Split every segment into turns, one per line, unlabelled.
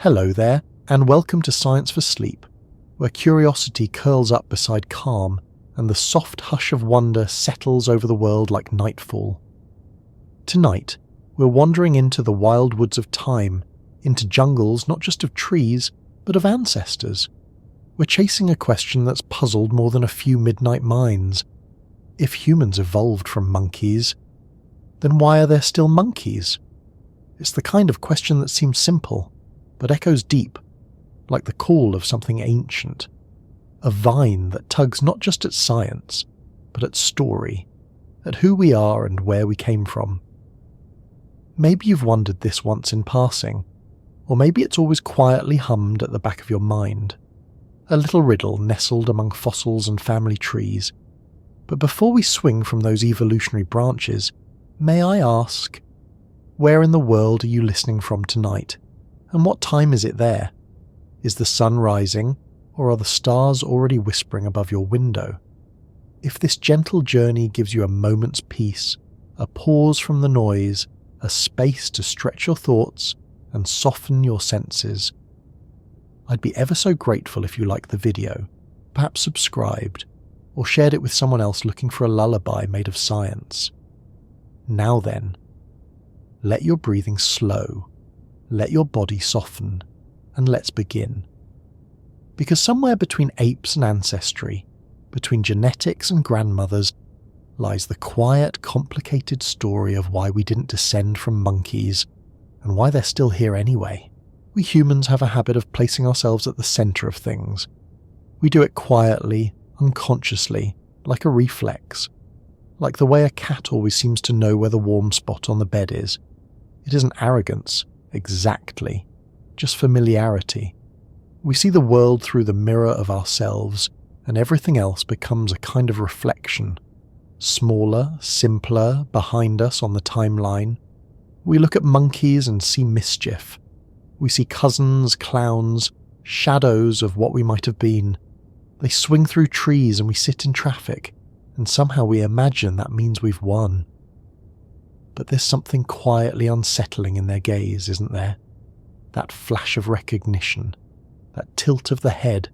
Hello there, and welcome to Science for Sleep, where curiosity curls up beside calm and the soft hush of wonder settles over the world like nightfall. Tonight, we're wandering into the wild woods of time, into jungles not just of trees, but of ancestors. We're chasing a question that's puzzled more than a few midnight minds. If humans evolved from monkeys, then why are there still monkeys? It's the kind of question that seems simple, but echoes deep, like the call of something ancient. A vine that tugs not just at science, but at story, at who we are and where we came from. Maybe you've wondered this once in passing, or maybe it's always quietly hummed at the back of your mind. A little riddle nestled among fossils and family trees. But before we swing from those evolutionary branches, may I ask, where in the world are you listening from tonight? And what time is it there? Is the sun rising, or are the stars already whispering above your window? If this gentle journey gives you a moment's peace, a pause from the noise, a space to stretch your thoughts and soften your senses, I'd be ever so grateful if you liked the video, perhaps subscribed, or shared it with someone else looking for a lullaby made of science. Now then, let your breathing slow, let your body soften, and let's begin. Because somewhere between apes and ancestry, between genetics and grandmothers, lies the quiet, complicated story of why we didn't descend from monkeys, and why they're still here anyway. We humans have a habit of placing ourselves at the centre of things. We do it quietly, unconsciously, like a reflex. Like the way a cat always seems to know where the warm spot on the bed is. It isn't arrogance, exactly, just familiarity. We see the world through the mirror of ourselves, and everything else becomes a kind of reflection. Smaller, simpler, behind us on the timeline. We look at monkeys and see mischief. We see cousins, clowns, shadows of what we might have been. They swing through trees and we sit in traffic, and somehow we imagine that means we've won. But there's something quietly unsettling in their gaze, isn't there? That flash of recognition, that tilt of the head,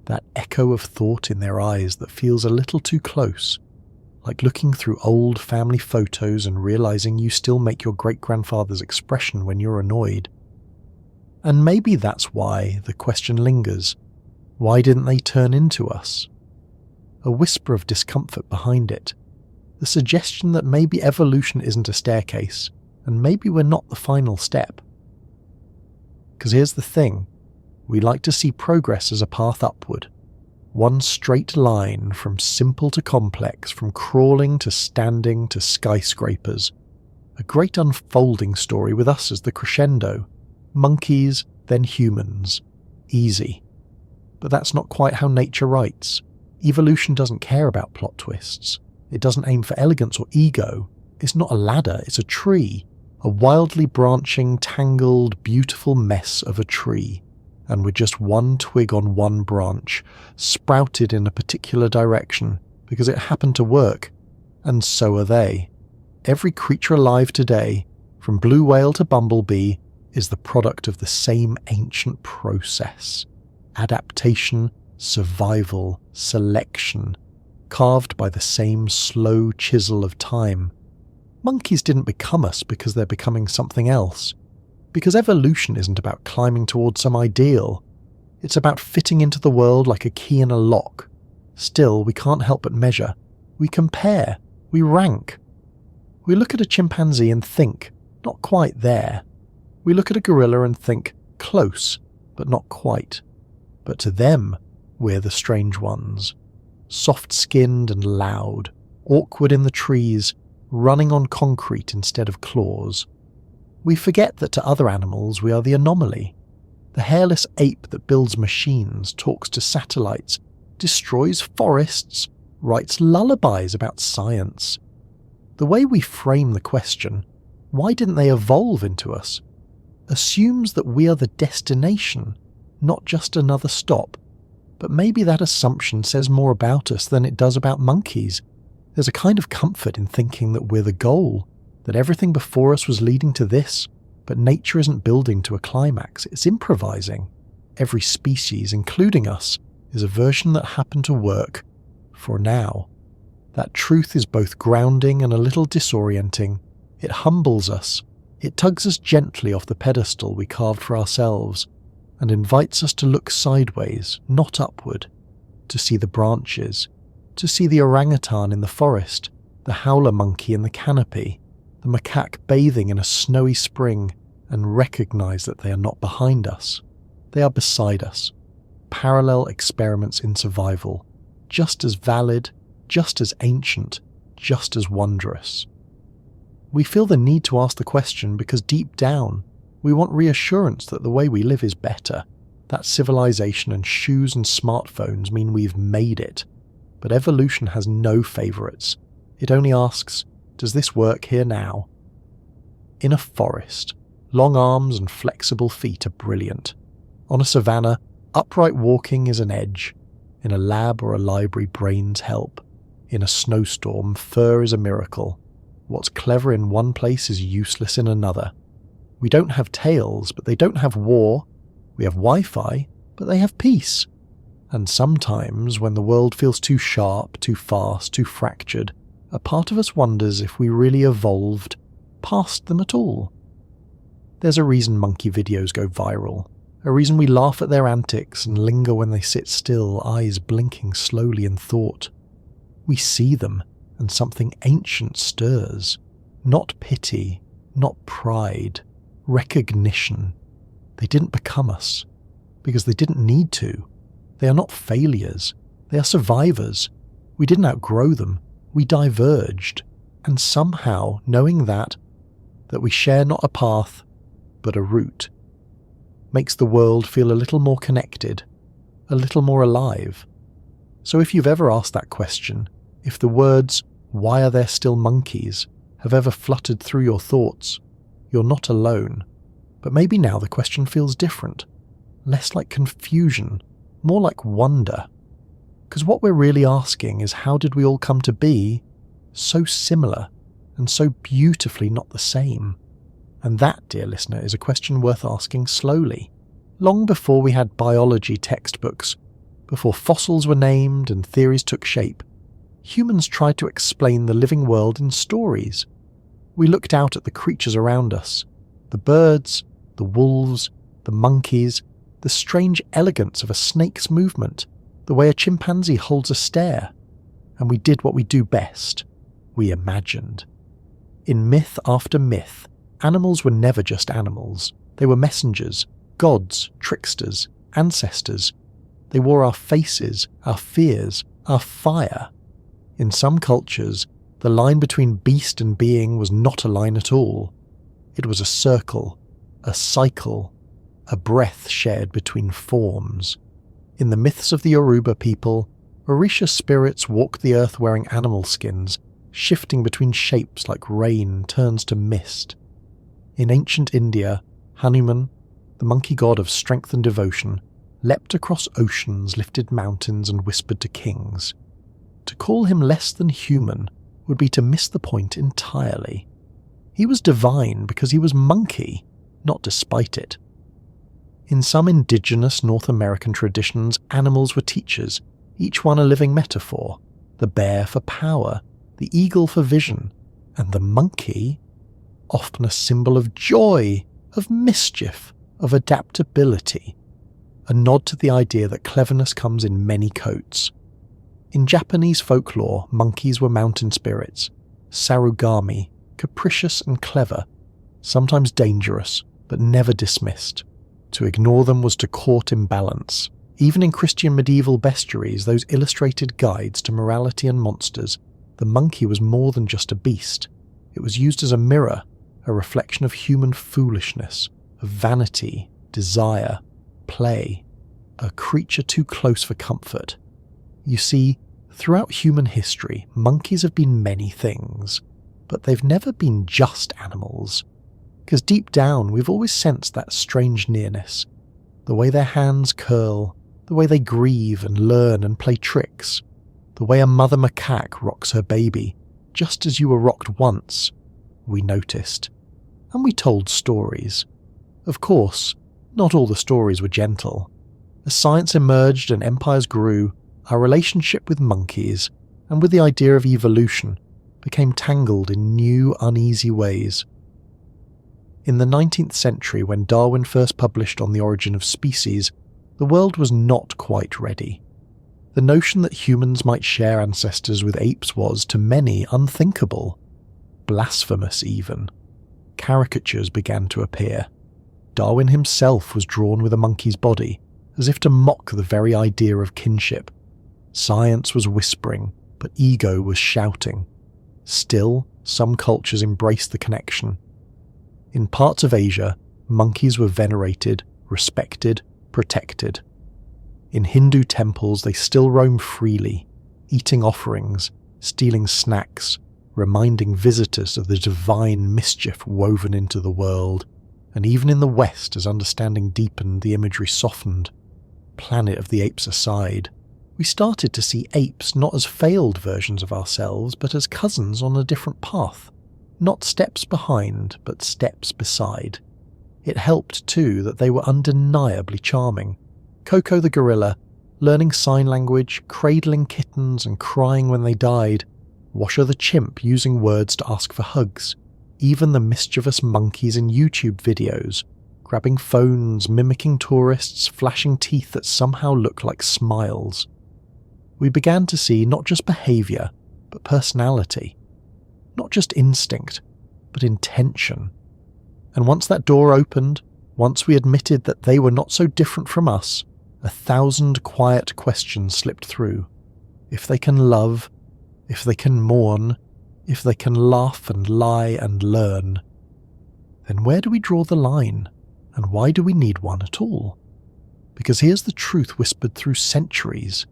that echo of thought in their eyes that feels a little too close, like looking through old family photos and realizing you still make your great-grandfather's expression when you're annoyed. And maybe that's why the question lingers. Why didn't they turn into us? A whisper of discomfort behind it. The suggestion that maybe evolution isn't a staircase, and maybe we're not the final step. Because here's the thing. We like to see progress as a path upward. One straight line from simple to complex, from crawling to standing to skyscrapers. A great unfolding story with us as the crescendo. Monkeys, then humans. Easy. But that's not quite how nature writes. Evolution doesn't care about plot twists. It doesn't aim for elegance or ego. It's not a ladder, it's a tree. A wildly branching, tangled, beautiful mess of a tree. And with just one twig on one branch, sprouted in a particular direction, because it happened to work. And so are they. Every creature alive today, from blue whale to bumblebee, is the product of the same ancient process. Adaptation, survival, selection, carved by the same slow chisel of time. Monkeys didn't become us because they're becoming something else. Because evolution isn't about climbing towards some ideal. It's about fitting into the world like a key in a lock. Still, we can't help but measure. We compare. We rank. We look at a chimpanzee and think, not quite there. We look at a gorilla and think, close, but not quite. But to them, we're the strange ones. Soft-skinned and loud, awkward in the trees, running on concrete instead of claws. We forget that to other animals we are the anomaly. The hairless ape that builds machines, talks to satellites, destroys forests, writes lullabies about science. The way we frame the question, why didn't they evolve into us, assumes that we are the destination, not just another stop. But maybe that assumption says more about us than it does about monkeys. There's a kind of comfort in thinking that we're the goal, that everything before us was leading to this, But nature isn't building to a climax, it's improvising. Every species, including us, is a version that happened to work for now. That truth is both grounding and a little disorienting. It humbles us. It tugs us gently off the pedestal we carved for ourselves and invites us to look sideways, not upward, to see the branches, to see the orangutan in the forest, the howler monkey in the canopy, the macaque bathing in a snowy spring, and recognize that they are not behind us. They are beside us. Parallel experiments in survival, just as valid, just as ancient, just as wondrous. We feel the need to ask the question because deep down, we want reassurance that the way we live is better, that civilization and shoes and smartphones mean we've made it. But evolution has no favourites. It only asks, does this work here now? In a forest, long arms and flexible feet are brilliant. On a savanna, upright walking is an edge. In a lab or a library, brains help. In a snowstorm, fur is a miracle. What's clever in one place is useless in another. We don't have tails, but they don't have war. We have Wi-Fi, but they have peace. And sometimes, when the world feels too sharp, too fast, too fractured, a part of us wonders if we really evolved past them at all. There's a reason monkey videos go viral. A reason we laugh at their antics and linger when they sit still, eyes blinking slowly in thought. We see them, and something ancient stirs. Not pity, not pride, recognition. They didn't become us, because they didn't need to. They are not failures, they are survivors. We didn't outgrow them, we diverged. And somehow, knowing that we share not a path, but a route, makes the world feel a little more connected, a little more alive. So if you've ever asked that question, if the words, "Why are there still monkeys?" have ever fluttered through your thoughts, you're not alone. But maybe now the question feels different, less like confusion, more like wonder. Because what we're really asking is, how did we all come to be so similar and so beautifully not the same? And that, dear listener, is a question worth asking slowly. Long before we had biology textbooks, before fossils were named and theories took shape, humans tried to explain the living world in stories. We looked out at the creatures around us, the birds, the wolves, the monkeys, the strange elegance of a snake's movement, the way a chimpanzee holds a stare, and we did what we do best. We imagined. In myth after myth, animals were never just animals. They were messengers, gods, tricksters, ancestors. They wore our faces, our fears, our fire. In some cultures, the line between beast and being was not a line at all. It was a circle, a cycle, a breath shared between forms. In the myths of the Yoruba people, Orisha spirits walk the earth wearing animal skins, shifting between shapes like rain turns to mist. In ancient India, Hanuman, the monkey god of strength and devotion, leapt across oceans, lifted mountains, and whispered to kings. To call him less than human would be to miss the point entirely. He was divine because he was monkey, not despite it. In some indigenous North American traditions, animals were teachers, each one a living metaphor, the bear for power, the eagle for vision, and the monkey, often a symbol of joy, of mischief, of adaptability, a nod to the idea that cleverness comes in many coats. In Japanese folklore, monkeys were mountain spirits, sarugami, capricious and clever, sometimes dangerous, but never dismissed. To ignore them was to court imbalance. Even in Christian medieval bestiaries, those illustrated guides to morality and monsters, the monkey was more than just a beast. It was used as a mirror, a reflection of human foolishness, of vanity, desire, play, a creature too close for comfort. You see, throughout human history, monkeys have been many things, but they've never been just animals. Because deep down, we've always sensed that strange nearness. The way their hands curl, the way they grieve and learn and play tricks, the way a mother macaque rocks her baby, just as you were rocked once, we noticed. And we told stories. Of course, not all the stories were gentle. As science emerged and empires grew, our relationship with monkeys, and with the idea of evolution, became tangled in new, uneasy ways. In the 19th century, when Darwin first published On the Origin of Species, the world was not quite ready. The notion that humans might share ancestors with apes was, to many, unthinkable. Blasphemous, even. Caricatures began to appear. Darwin himself was drawn with a monkey's body, as if to mock the very idea of kinship. Science was whispering, but ego was shouting. Still, some cultures embraced the connection. In parts of Asia, monkeys were venerated, respected, protected. In Hindu temples, they still roam freely, eating offerings, stealing snacks, reminding visitors of the divine mischief woven into the world. And even in the West, as understanding deepened, the imagery softened. Planet of the Apes aside, we started to see apes not as failed versions of ourselves, but as cousins on a different path. Not steps behind, but steps beside. It helped, too, that they were undeniably charming. Coco the gorilla, learning sign language, cradling kittens and crying when they died. Washer the chimp using words to ask for hugs. Even the mischievous monkeys in YouTube videos, grabbing phones, mimicking tourists, flashing teeth that somehow look like smiles. We began to see not just behaviour, but personality. Not just instinct, but intention. And once that door opened, once we admitted that they were not so different from us, 1,000 quiet questions slipped through. If they can love, if they can mourn, if they can laugh and lie and learn, then where do we draw the line, and why do we need one at all? Because here's the truth whispered through centuries.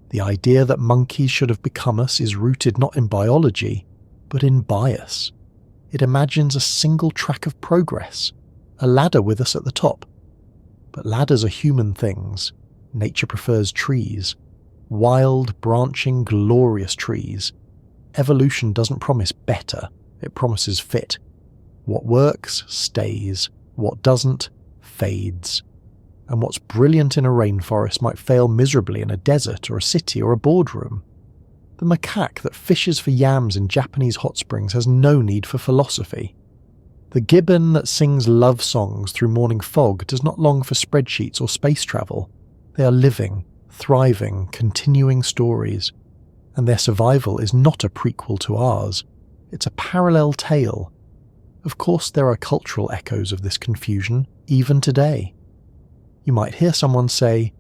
The idea that monkeys should have become us is rooted not in biology, but in bias. It imagines a single track of progress, a ladder with us at the top. But ladders are human things. Nature prefers trees. Wild, branching, glorious trees. Evolution doesn't promise better, it promises fit. What works, stays. What doesn't, fades. And what's brilliant in a rainforest might fail miserably in a desert or a city or a boardroom. The macaque that fishes for yams in Japanese hot springs has no need for philosophy. The gibbon that sings love songs through morning fog does not long for spreadsheets or space travel. They are living, thriving, continuing stories. And their survival is not a prequel to ours. It's a parallel tale. Of course, there are cultural echoes of this confusion, even today. You might hear someone say,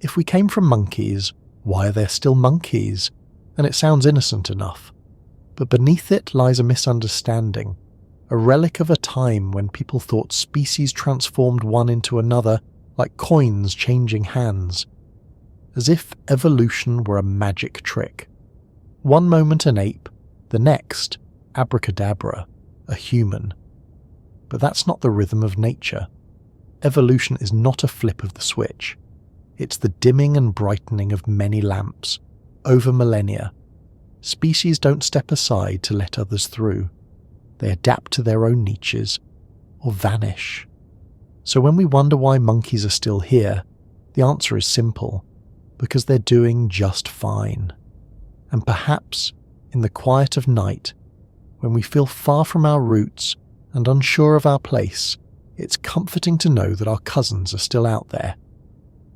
if we came from monkeys, why are there still monkeys? And it sounds innocent enough. But beneath it lies a misunderstanding, a relic of a time when people thought species transformed one into another like coins changing hands. As if evolution were a magic trick. One moment an ape, the next, abracadabra, a human. But that's not the rhythm of nature. Evolution is not a flip of the switch. It's the dimming and brightening of many lamps, over millennia. Species don't step aside to let others through. They adapt to their own niches, or vanish. So when we wonder why monkeys are still here, the answer is simple. Because they're doing just fine. And perhaps, in the quiet of night, when we feel far from our roots and unsure of our place, it's comforting to know that our cousins are still out there,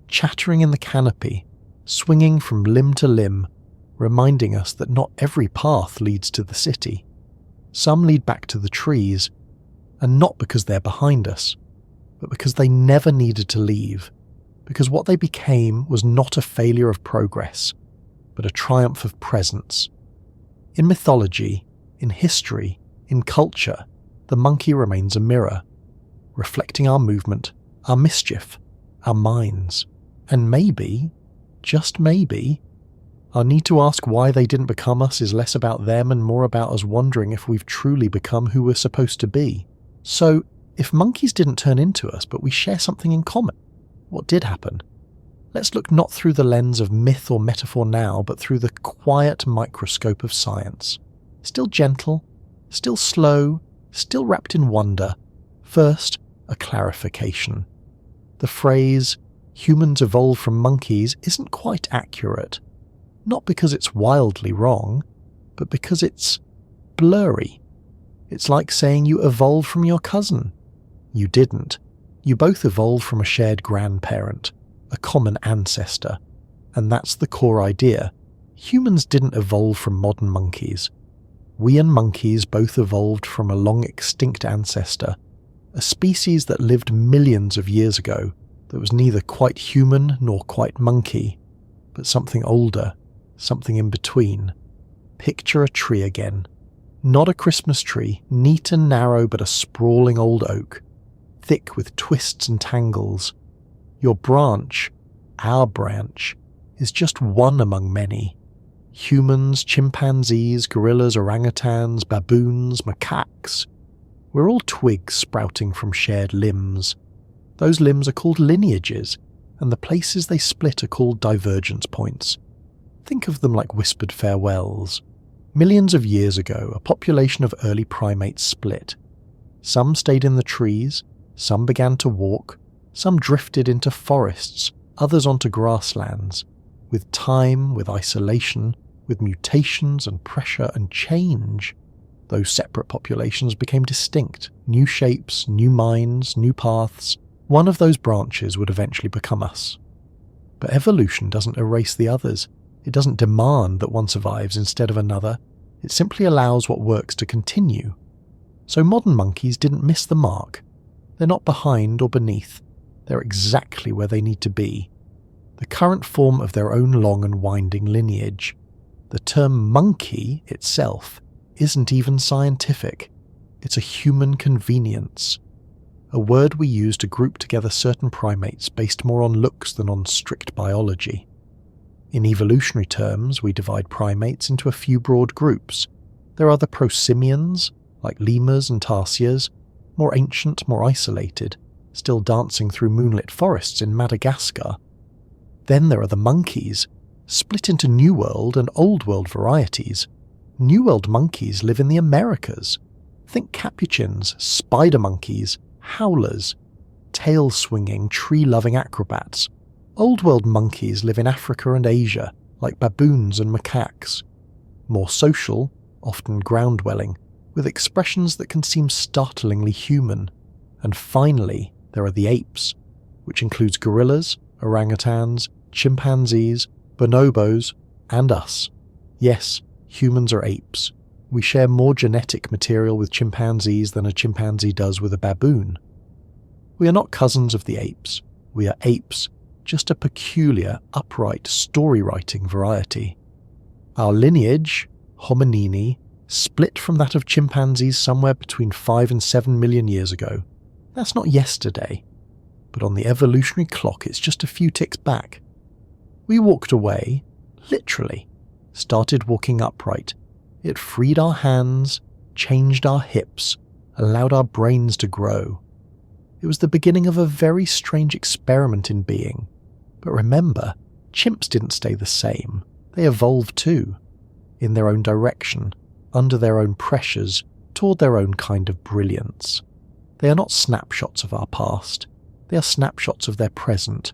chattering in the canopy, swinging from limb to limb, reminding us that not every path leads to the city. Some lead back to the trees, and not because they're behind us, but because they never needed to leave, because what they became was not a failure of progress, but a triumph of presence. In mythology, in history, in culture, the monkey remains a mirror, reflecting our movement, our mischief, our minds, and maybe, just maybe, our need to ask why they didn't become us is less about them and more about us wondering if we've truly become who we're supposed to be. So, if monkeys didn't turn into us but we share something in common, what did happen? Let's look not through the lens of myth or metaphor now, but through the quiet microscope of science. Still gentle, still slow, still wrapped in wonder. First, a clarification. The phrase, humans evolved from monkeys, isn't quite accurate. Not because it's wildly wrong, but because it's blurry. It's like saying you evolved from your cousin. You didn't. You both evolved from a shared grandparent, a common ancestor. And that's the core idea. Humans didn't evolve from modern monkeys. We and monkeys both evolved from a long extinct ancestor, a species that lived millions of years ago, that was neither quite human nor quite monkey, but something older, something in between. Picture a tree again. Not a Christmas tree, neat and narrow, but a sprawling old oak, thick with twists and tangles. Your branch, our branch, is just one among many. Humans, chimpanzees, gorillas, orangutans, baboons, macaques. We're all twigs sprouting from shared limbs. Those limbs are called lineages, and the places they split are called divergence points. Think of them like whispered farewells. Millions of years ago, a population of early primates split. Some stayed in the trees, some began to walk, some drifted into forests, others onto grasslands. With time, with isolation, with mutations and pressure and change, those separate populations became distinct, new shapes, new minds, new paths. One of those branches would eventually become us. But evolution doesn't erase the others. It doesn't demand that one survives instead of another. It simply allows what works to continue. So modern monkeys didn't miss the mark. They're not behind or beneath. They're exactly where they need to be. The current form of their own long and winding lineage. The term monkey itself isn't even scientific. It's a human convenience. A word we use to group together certain primates based more on looks than on strict biology. In evolutionary terms, we divide primates into a few broad groups. There are the prosimians, like lemurs and tarsiers, more ancient, more isolated, still dancing through moonlit forests in Madagascar. Then there are the monkeys, split into New World and Old World varieties. New World monkeys live in the Americas. Think capuchins, spider monkeys, howlers, tail-swinging, tree-loving acrobats. Old World monkeys live in Africa and Asia, like baboons and macaques. More social, often ground-dwelling, with expressions that can seem startlingly human. And finally, there are the apes, which includes gorillas, orangutans, chimpanzees, bonobos, and us. Yes, humans are apes. We share more genetic material with chimpanzees than a chimpanzee does with a baboon. We are not cousins of the apes. We are apes, just a peculiar, upright, story-writing variety. Our lineage, hominini, split from that of chimpanzees somewhere between 5 and 7 million years ago. That's not yesterday, but on the evolutionary clock it's just a few ticks back. We walked away, literally, started walking upright. It freed our hands, changed our hips, allowed our brains to grow. It was the beginning of a very strange experiment in being. But remember, chimps didn't stay the same. They evolved too, in their own direction, under their own pressures, toward their own kind of brilliance. They are not snapshots of our past. They are snapshots of their present.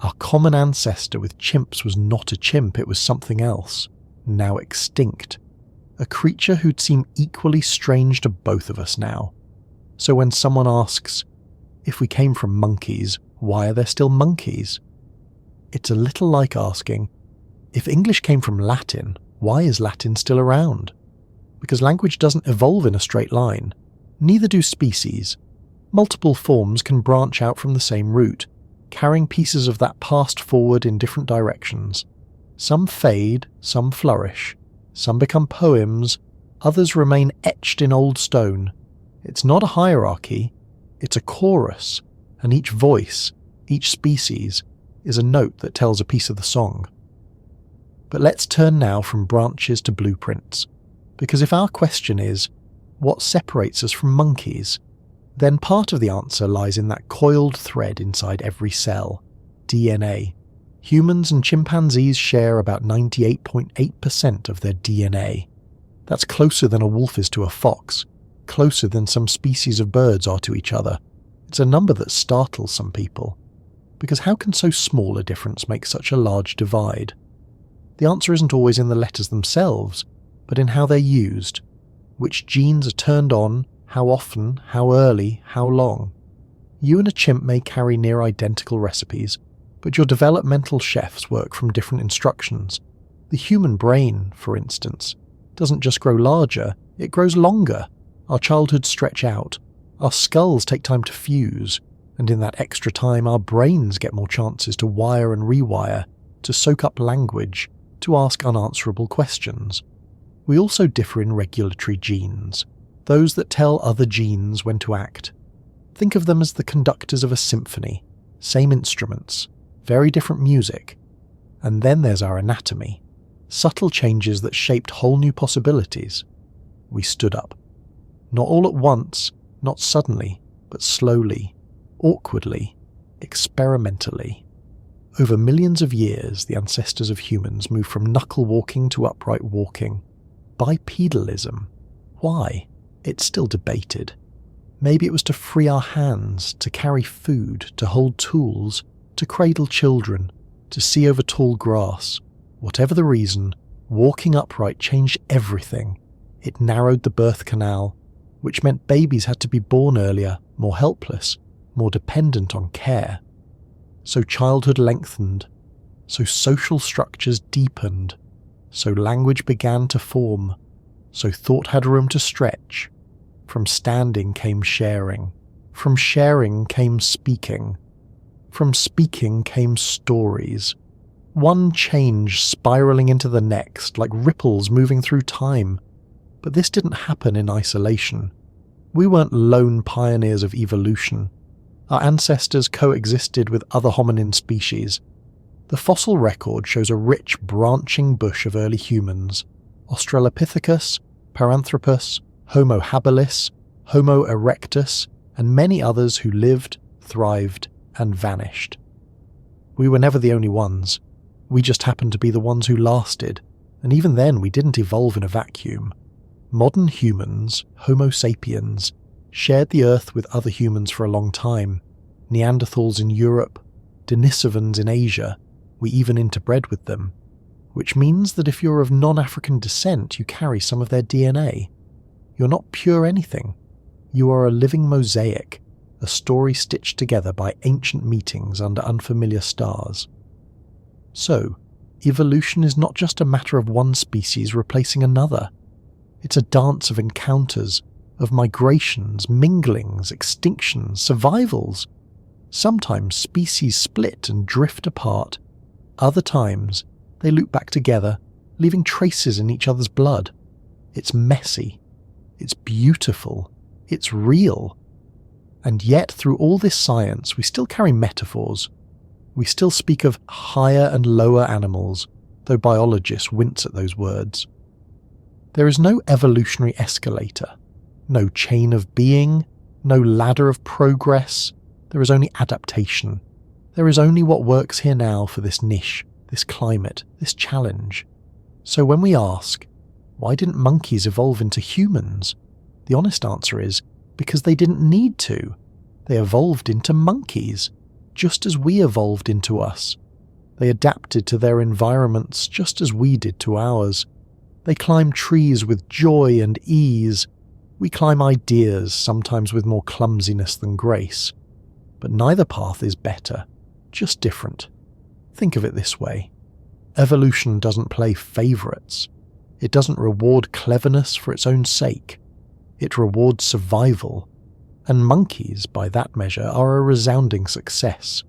Our common ancestor with chimps was not a chimp, it was something else, now extinct. A creature who'd seem equally strange to both of us now. So when someone asks, if we came from monkeys, why are there still monkeys? It's a little like asking, if English came from Latin, why is Latin still around? Because language doesn't evolve in a straight line. Neither do species. Multiple forms can branch out from the same root, carrying pieces of that past forward in different directions. Some fade, some flourish. Some become poems, others remain etched in old stone. It's not a hierarchy, it's a chorus, and each voice, each species, is a note that tells a piece of the song. But let's turn now from branches to blueprints, because if our question is, what separates us from monkeys, then part of the answer lies in that coiled thread inside every cell, DNA. Humans and chimpanzees share about 98.8% of their DNA. That's closer than a wolf is to a fox, closer than some species of birds are to each other. It's a number that startles some people. Because how can so small a difference make such a large divide? The answer isn't always in the letters themselves, but in how they're used. Which genes are turned on, how often, how early, how long. You and a chimp may carry near identical recipes, but your developmental chefs work from different instructions. The human brain, for instance, doesn't just grow larger, it grows longer. Our childhoods stretch out, our skulls take time to fuse, and in that extra time our brains get more chances to wire and rewire, to soak up language, to ask unanswerable questions. We also differ in regulatory genes, those that tell other genes when to act. Think of them as the conductors of a symphony, same instruments, very different music. And then there's our anatomy, subtle changes that shaped whole new possibilities. We stood up. Not all at once, not suddenly, but slowly, awkwardly, experimentally. Over millions of years, the ancestors of humans moved from knuckle walking to upright walking. Bipedalism. Why? It's still debated. Maybe it was to free our hands, to carry food, to hold tools, to cradle children, to see over tall grass. Whatever the reason, walking upright changed everything. It narrowed the birth canal, which meant babies had to be born earlier, more helpless, more dependent on care. So childhood lengthened, so social structures deepened, so language began to form, so thought had room to stretch. From standing came sharing, from sharing came speaking, from speaking came stories. One change spiralling into the next, like ripples moving through time. But this didn't happen in isolation. We weren't lone pioneers of evolution. Our ancestors coexisted with other hominin species. The fossil record shows a rich branching bush of early humans: Australopithecus, Paranthropus, Homo habilis, Homo erectus, and many others who lived, thrived, and vanished. We were never the only ones. We just happened to be the ones who lasted, and even then we didn't evolve in a vacuum. Modern humans, Homo sapiens, shared the earth with other humans for a long time. Neanderthals in Europe, Denisovans in Asia, we even interbred with them. Which means that if you're of non-African descent, you carry some of their DNA. You're not pure anything. You are a living mosaic, a story stitched together by ancient meetings under unfamiliar stars. So, evolution is not just a matter of one species replacing another. It's a dance of encounters, of migrations, minglings, extinctions, survivals. Sometimes species split and drift apart. Other times, they loop back together, leaving traces in each other's blood. It's messy. It's beautiful. It's real. And yet, through all this science, we still carry metaphors. We still speak of higher and lower animals, though biologists wince at those words. There is no evolutionary escalator, no chain of being, no ladder of progress. There is only adaptation. There is only what works here now for this niche, this climate, this challenge. So when we ask, why didn't monkeys evolve into humans? The honest answer is, because they didn't need to. They evolved into monkeys, just as we evolved into us. They adapted to their environments just as we did to ours. They climb trees with joy and ease. We climb ideas, sometimes with more clumsiness than grace. But neither path is better, just different. Think of it this way. Evolution doesn't play favourites. It doesn't reward cleverness for its own sake. It rewards survival. And monkeys, by that measure, are a resounding success.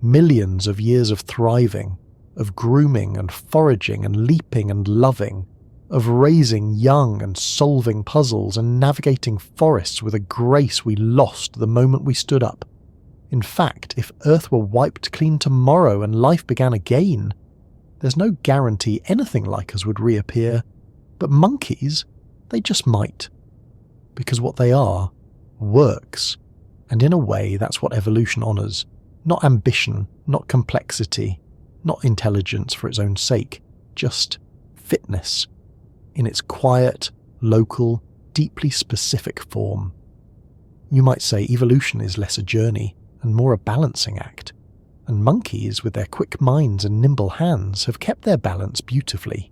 Millions of years of thriving, of grooming and foraging and leaping and loving, of raising young and solving puzzles and navigating forests with a grace we lost the moment we stood up. In fact, if Earth were wiped clean tomorrow and life began again, there's no guarantee anything like us would reappear. But monkeys, they just might. Because what they are works. And in a way, that's what evolution honours. Not ambition, not complexity, not intelligence for its own sake, just fitness. In its quiet, local, deeply specific form. You might say evolution is less a journey and more a balancing act, and monkeys, with their quick minds and nimble hands, have kept their balance beautifully.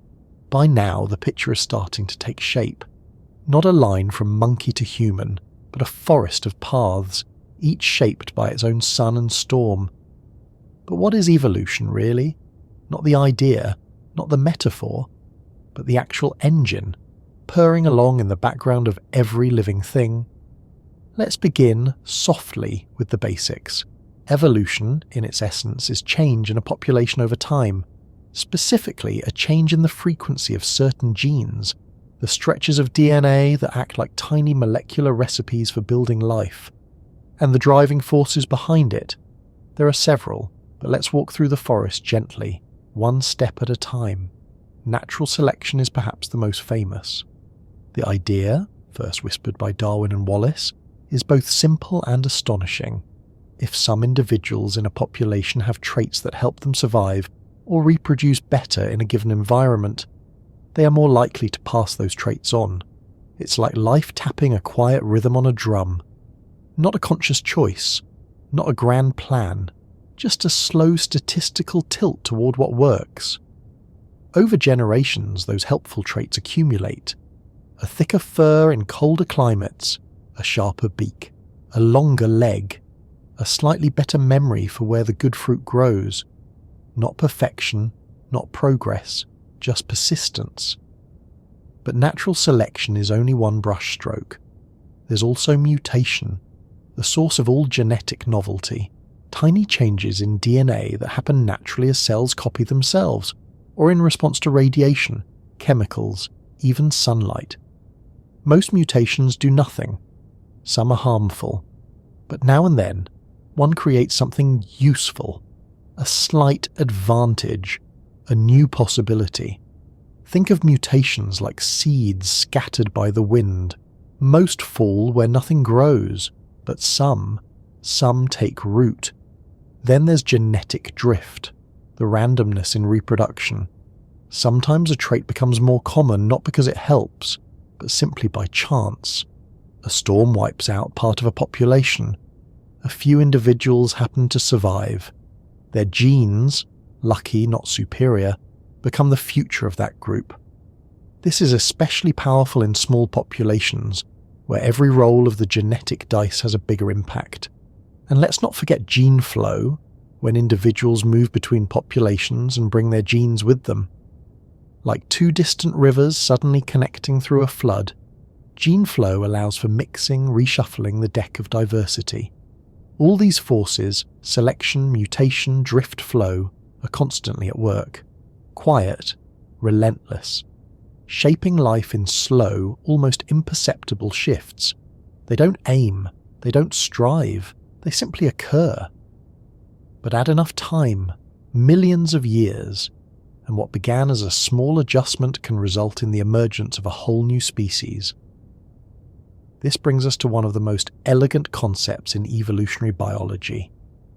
By now, the picture is starting to take shape. Not a line from monkey to human, but a forest of paths, each shaped by its own sun and storm. But what is evolution, really? Not the idea, not the metaphor, but the actual engine, purring along in the background of every living thing. Let's begin softly with the basics. Evolution, in its essence, is change in a population over time, specifically a change in the frequency of certain genes, the stretches of DNA that act like tiny molecular recipes for building life, and the driving forces behind it. There are several, but let's walk through the forest gently, one step at a time. Natural selection is perhaps the most famous. The idea, first whispered by Darwin and Wallace, is both simple and astonishing. If some individuals in a population have traits that help them survive or reproduce better in a given environment, they are more likely to pass those traits on. It's like life tapping a quiet rhythm on a drum. Not a conscious choice, not a grand plan, just a slow statistical tilt toward what works. Over generations, those helpful traits accumulate. A thicker fur in colder climates, a sharper beak, a longer leg, a slightly better memory for where the good fruit grows. Not perfection, not progress, just persistence. But natural selection is only one brushstroke. There's also mutation, the source of all genetic novelty, tiny changes in DNA that happen naturally as cells copy themselves, or in response to radiation, chemicals, even sunlight. Most mutations do nothing. Some are harmful. But now and then, one creates something useful, a slight advantage, a new possibility. Think of mutations like seeds scattered by the wind. Most fall where nothing grows, but some take root. Then there's genetic drift, the randomness in reproduction. Sometimes a trait becomes more common not because it helps, but simply by chance. A storm wipes out part of a population. A few individuals happen to survive. Their genes, lucky not superior, become the future of that group. This is especially powerful in small populations, where every roll of the genetic dice has a bigger impact. And let's not forget gene flow, when individuals move between populations and bring their genes with them. Like two distant rivers suddenly connecting through a flood, gene flow allows for mixing, reshuffling the deck of diversity. All these forces, selection, mutation, drift, flow, are constantly at work. Quiet, relentless, shaping life in slow, almost imperceptible shifts. They don't aim, they don't strive, they simply occur. But add enough time, millions of years, and what began as a small adjustment can result in the emergence of a whole new species. This brings us to one of the most elegant concepts in evolutionary biology: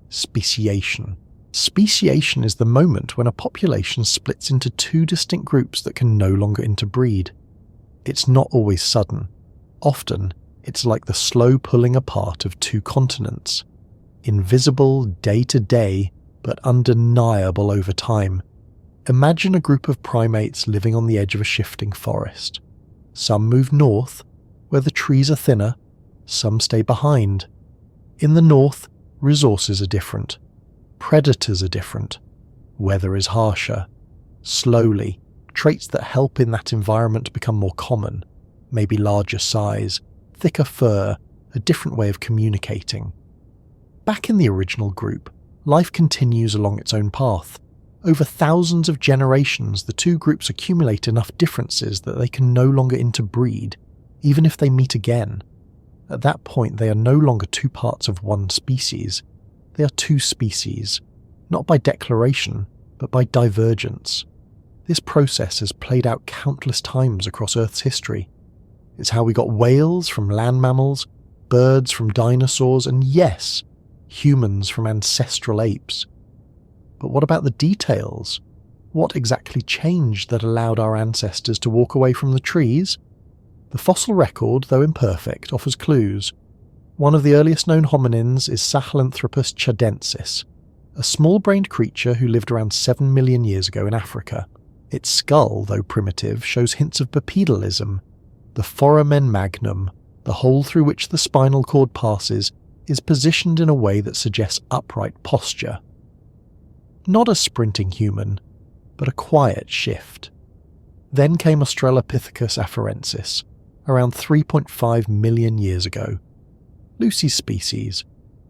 speciation. Speciation is the moment when a population splits into two distinct groups that can no longer interbreed. It's not always sudden. Often, it's like the slow pulling apart of two continents. Invisible day to day, but undeniable over time. Imagine a group of primates living on the edge of a shifting forest. Some move north, where the trees are thinner, some stay behind. In the north, resources are different. Predators are different. Weather is harsher. Slowly, traits that help in that environment become more common. Maybe larger size, thicker fur, a different way of communicating. Back in the original group, life continues along its own path. Over thousands of generations, the two groups accumulate enough differences that they can no longer interbreed, even if they meet again. At that point, they are no longer two parts of one species. They are two species, not by declaration, but by divergence. This process has played out countless times across Earth's history. It's how we got whales from land mammals, birds from dinosaurs, and yes, humans from ancestral apes. But what about the details? What exactly changed that allowed our ancestors to walk away from the trees? The fossil record, though imperfect, offers clues. One of the earliest known hominins is Sahelanthropus chadensis, a small-brained creature who lived around 7 million years ago in Africa. Its skull, though primitive, shows hints of bipedalism. The foramen magnum, the hole through which the spinal cord passes, is positioned in a way that suggests upright posture. Not a sprinting human, but a quiet shift. Then came Australopithecus afarensis, around 3.5 million years ago. Lucy's species,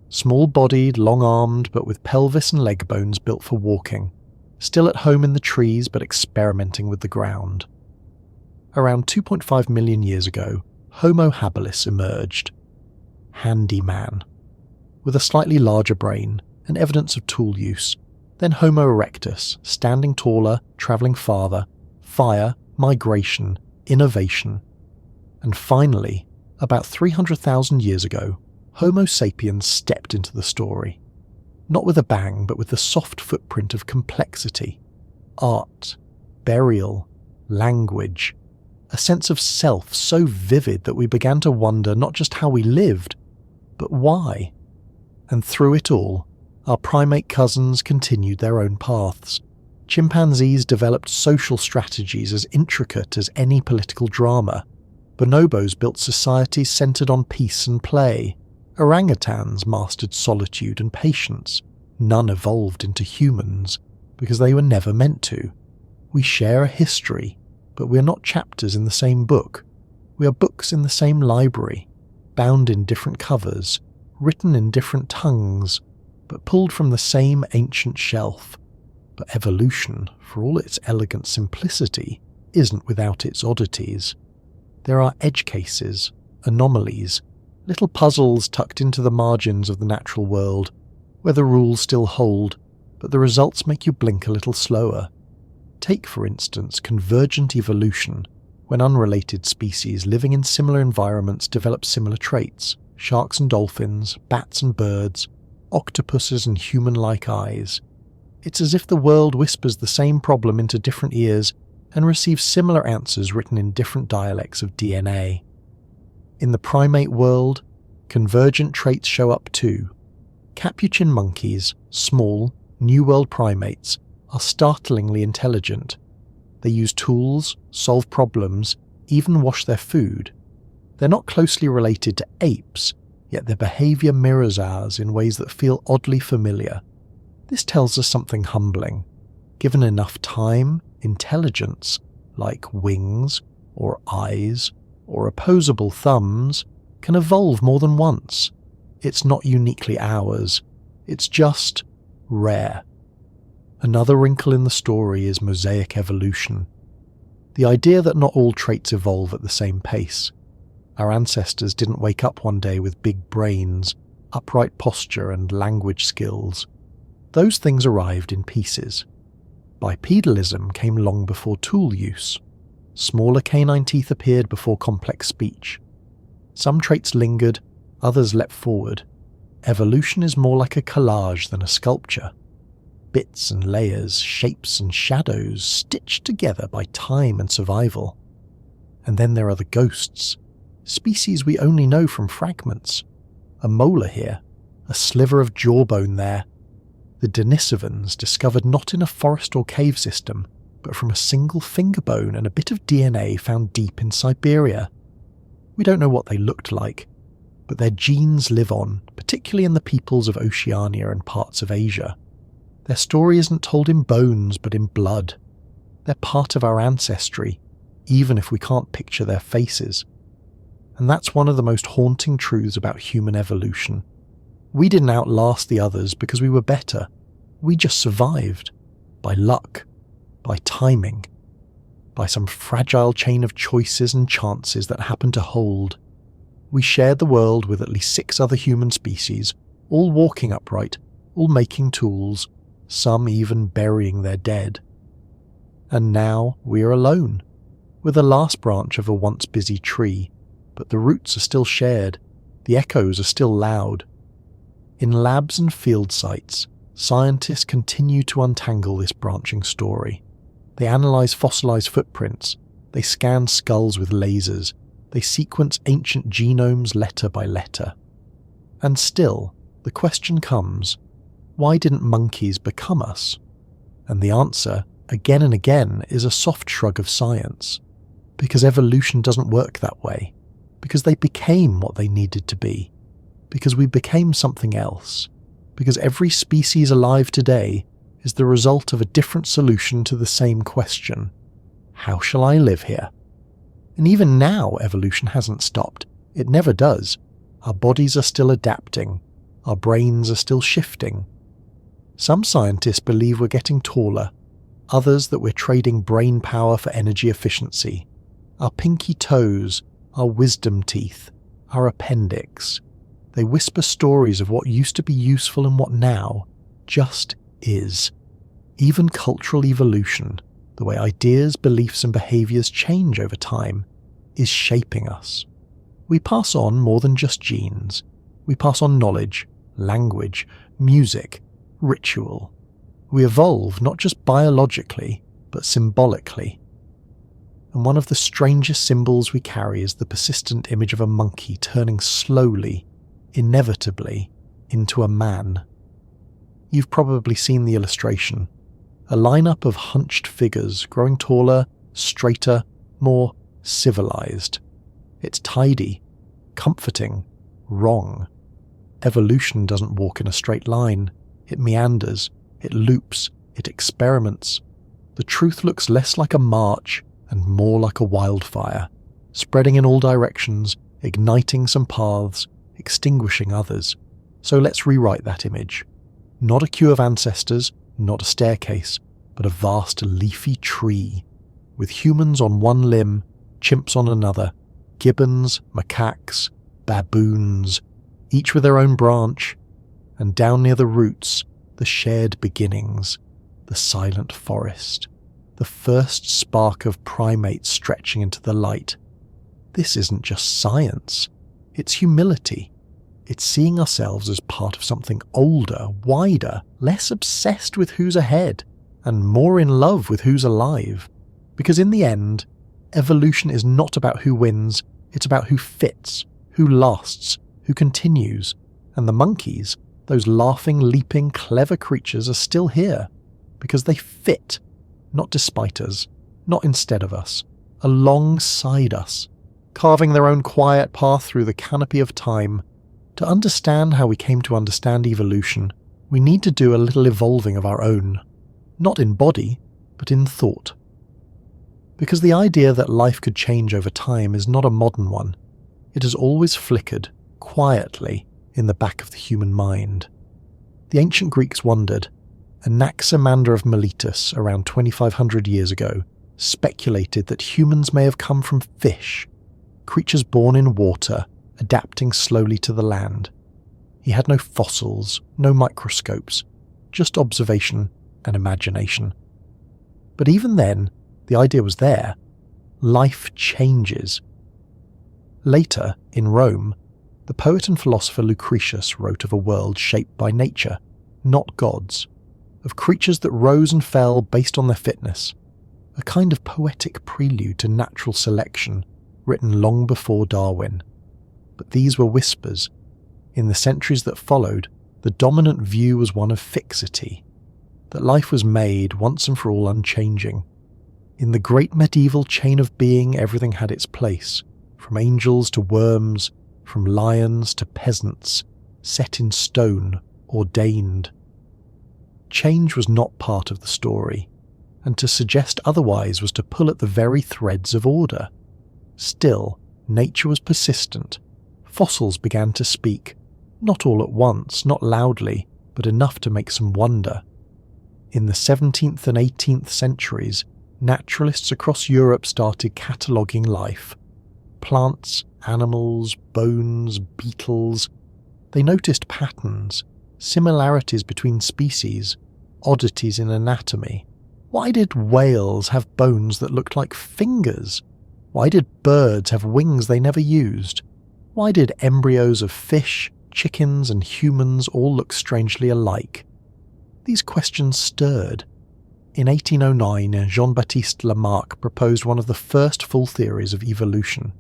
small-bodied, long-armed, but with pelvis and leg bones built for walking, still at home in the trees but experimenting with the ground. Around 2.5 million years ago, Homo habilis emerged. Handyman. With a slightly larger brain and evidence of tool use. Then Homo erectus, standing taller, travelling farther, fire, migration, innovation. And finally, about 300,000 years ago, Homo sapiens stepped into the story. Not with a bang, but with the soft footprint of complexity, art, burial, language, a sense of self so vivid that we began to wonder not just how we lived, but why. And through it all, our primate cousins continued their own paths. Chimpanzees developed social strategies as intricate as any political drama. Bonobos built societies centered on peace and play. Orangutans mastered solitude and patience. None evolved into humans, because they were never meant to. We share a history, but we are not chapters in the same book. We are books in the same library, bound in different covers, written in different tongues, but pulled from the same ancient shelf. But evolution, for all its elegant simplicity, isn't without its oddities. There are edge cases, anomalies, little puzzles tucked into the margins of the natural world, where the rules still hold, but the results make you blink a little slower. Take, for instance, convergent evolution, when unrelated species living in similar environments develop similar traits: sharks and dolphins, bats and birds, octopuses and human-like eyes. It's as if the world whispers the same problem into different ears and receives similar answers written in different dialects of DNA. In the primate world, convergent traits show up too. Capuchin monkeys, small, New World primates, are startlingly intelligent. They use tools, solve problems, even wash their food. They're not closely related to apes, yet their behaviour mirrors ours in ways that feel oddly familiar. This tells us something humbling. Given enough time, intelligence, like wings, or eyes, or opposable thumbs, can evolve more than once. It's not uniquely ours. It's just rare. Another wrinkle in the story is mosaic evolution. The idea that not all traits evolve at the same pace. Our ancestors didn't wake up one day with big brains, upright posture and language skills. Those things arrived in pieces. Bipedalism came long before tool use. Smaller canine teeth appeared before complex speech. Some traits lingered, others leapt forward. Evolution is more like a collage than a sculpture. Bits and layers, shapes and shadows stitched together by time and survival. And then there are the ghosts, species we only know from fragments. A molar here, a sliver of jawbone there. The Denisovans discovered not in a forest or cave system, but from a single finger bone and a bit of DNA found deep in Siberia. We don't know what they looked like, but their genes live on, particularly in the peoples of Oceania and parts of Asia. Their story isn't told in bones, but in blood. They're part of our ancestry, even if we can't picture their faces. And that's one of the most haunting truths about human evolution. We didn't outlast the others because we were better. We just survived. By luck. By timing. By some fragile chain of choices and chances that happened to hold. We shared the world with at least 6 other human species, all walking upright, all making tools, some even burying their dead. And now we are alone. We're the last branch of a once busy tree, but the roots are still shared, the echoes are still loud. In labs and field sites, scientists continue to untangle this branching story. They analyse fossilised footprints, they scan skulls with lasers, They sequence ancient genomes letter by letter. And still, the question comes, why didn't monkeys become us? And the answer, again and again, is a soft shrug of science. Because evolution doesn't work that way. Because they became what they needed to be. Because we became something else. Because every species alive today is the result of a different solution to the same question. How shall I live here? And even now, evolution hasn't stopped. It never does. Our bodies are still adapting. Our brains are still shifting. Some scientists believe we're getting taller. Others that we're trading brain power for energy efficiency. Our pinky toes, our wisdom teeth, our appendix. They whisper stories of what used to be useful and what now just is. Even cultural evolution, the way ideas, beliefs and behaviours change over time, is shaping us. We pass on more than just genes. We pass on knowledge, language, music, ritual. We evolve not just biologically, but symbolically. And one of the strangest symbols we carry is the persistent image of a monkey turning slowly, inevitably, into a man. You've probably seen the illustration. A lineup of hunched figures growing taller, straighter, more civilized. It's tidy, comforting, wrong. Evolution doesn't walk in a straight line. It meanders, it loops, it experiments. The truth looks less like a march and more like a wildfire, spreading in all directions, igniting some paths, extinguishing others. So let's rewrite that image. Not a queue of ancestors, not a staircase, but a vast leafy tree, with humans on one limb, chimps on another, gibbons, macaques, baboons, each with their own branch, and down near the roots, the shared beginnings, the silent forest, the first spark of primates stretching into the light. This isn't just science, it's humility. It's seeing ourselves as part of something older, wider, less obsessed with who's ahead, and more in love with who's alive. Because in the end, evolution is not about who wins, it's about who fits, who lasts, who continues. And the monkeys, those laughing, leaping, clever creatures, are still here. Because they fit, not despite us, not instead of us, alongside us, carving their own quiet path through the canopy of time. To understand how we came to understand evolution, we need to do a little evolving of our own, not in body, but in thought. Because the idea that life could change over time is not a modern one. It has always flickered, quietly, in the back of the human mind. The ancient Greeks wondered. Anaximander of Miletus, around 2500 years ago, speculated that humans may have come from fish, creatures born in water, adapting slowly to the land. He had no fossils, no microscopes, just observation and imagination. But even then, the idea was there. Life changes. Later, in Rome, the poet and philosopher Lucretius wrote of a world shaped by nature, not gods, of creatures that rose and fell based on their fitness, a kind of poetic prelude to natural selection written long before Darwin. But these were whispers. In the centuries that followed, the dominant view was one of fixity, that life was made once and for all unchanging. In the great medieval chain of being, everything had its place, from angels to worms, from lions to peasants, set in stone, ordained. Change was not part of the story, and to suggest otherwise was to pull at the very threads of order. Still, nature was persistent. Fossils began to speak, not all at once, not loudly, but enough to make some wonder. In the 17th and 18th centuries, naturalists across Europe started cataloguing life. Plants, animals, bones, beetles. They noticed patterns, similarities between species, oddities in anatomy. Why did whales have bones that looked like fingers? Why did birds have wings they never used? Why did embryos of fish, chickens and humans all look strangely alike? These questions stirred. In 1809, Jean-Baptiste Lamarck proposed one of the first full theories of evolution.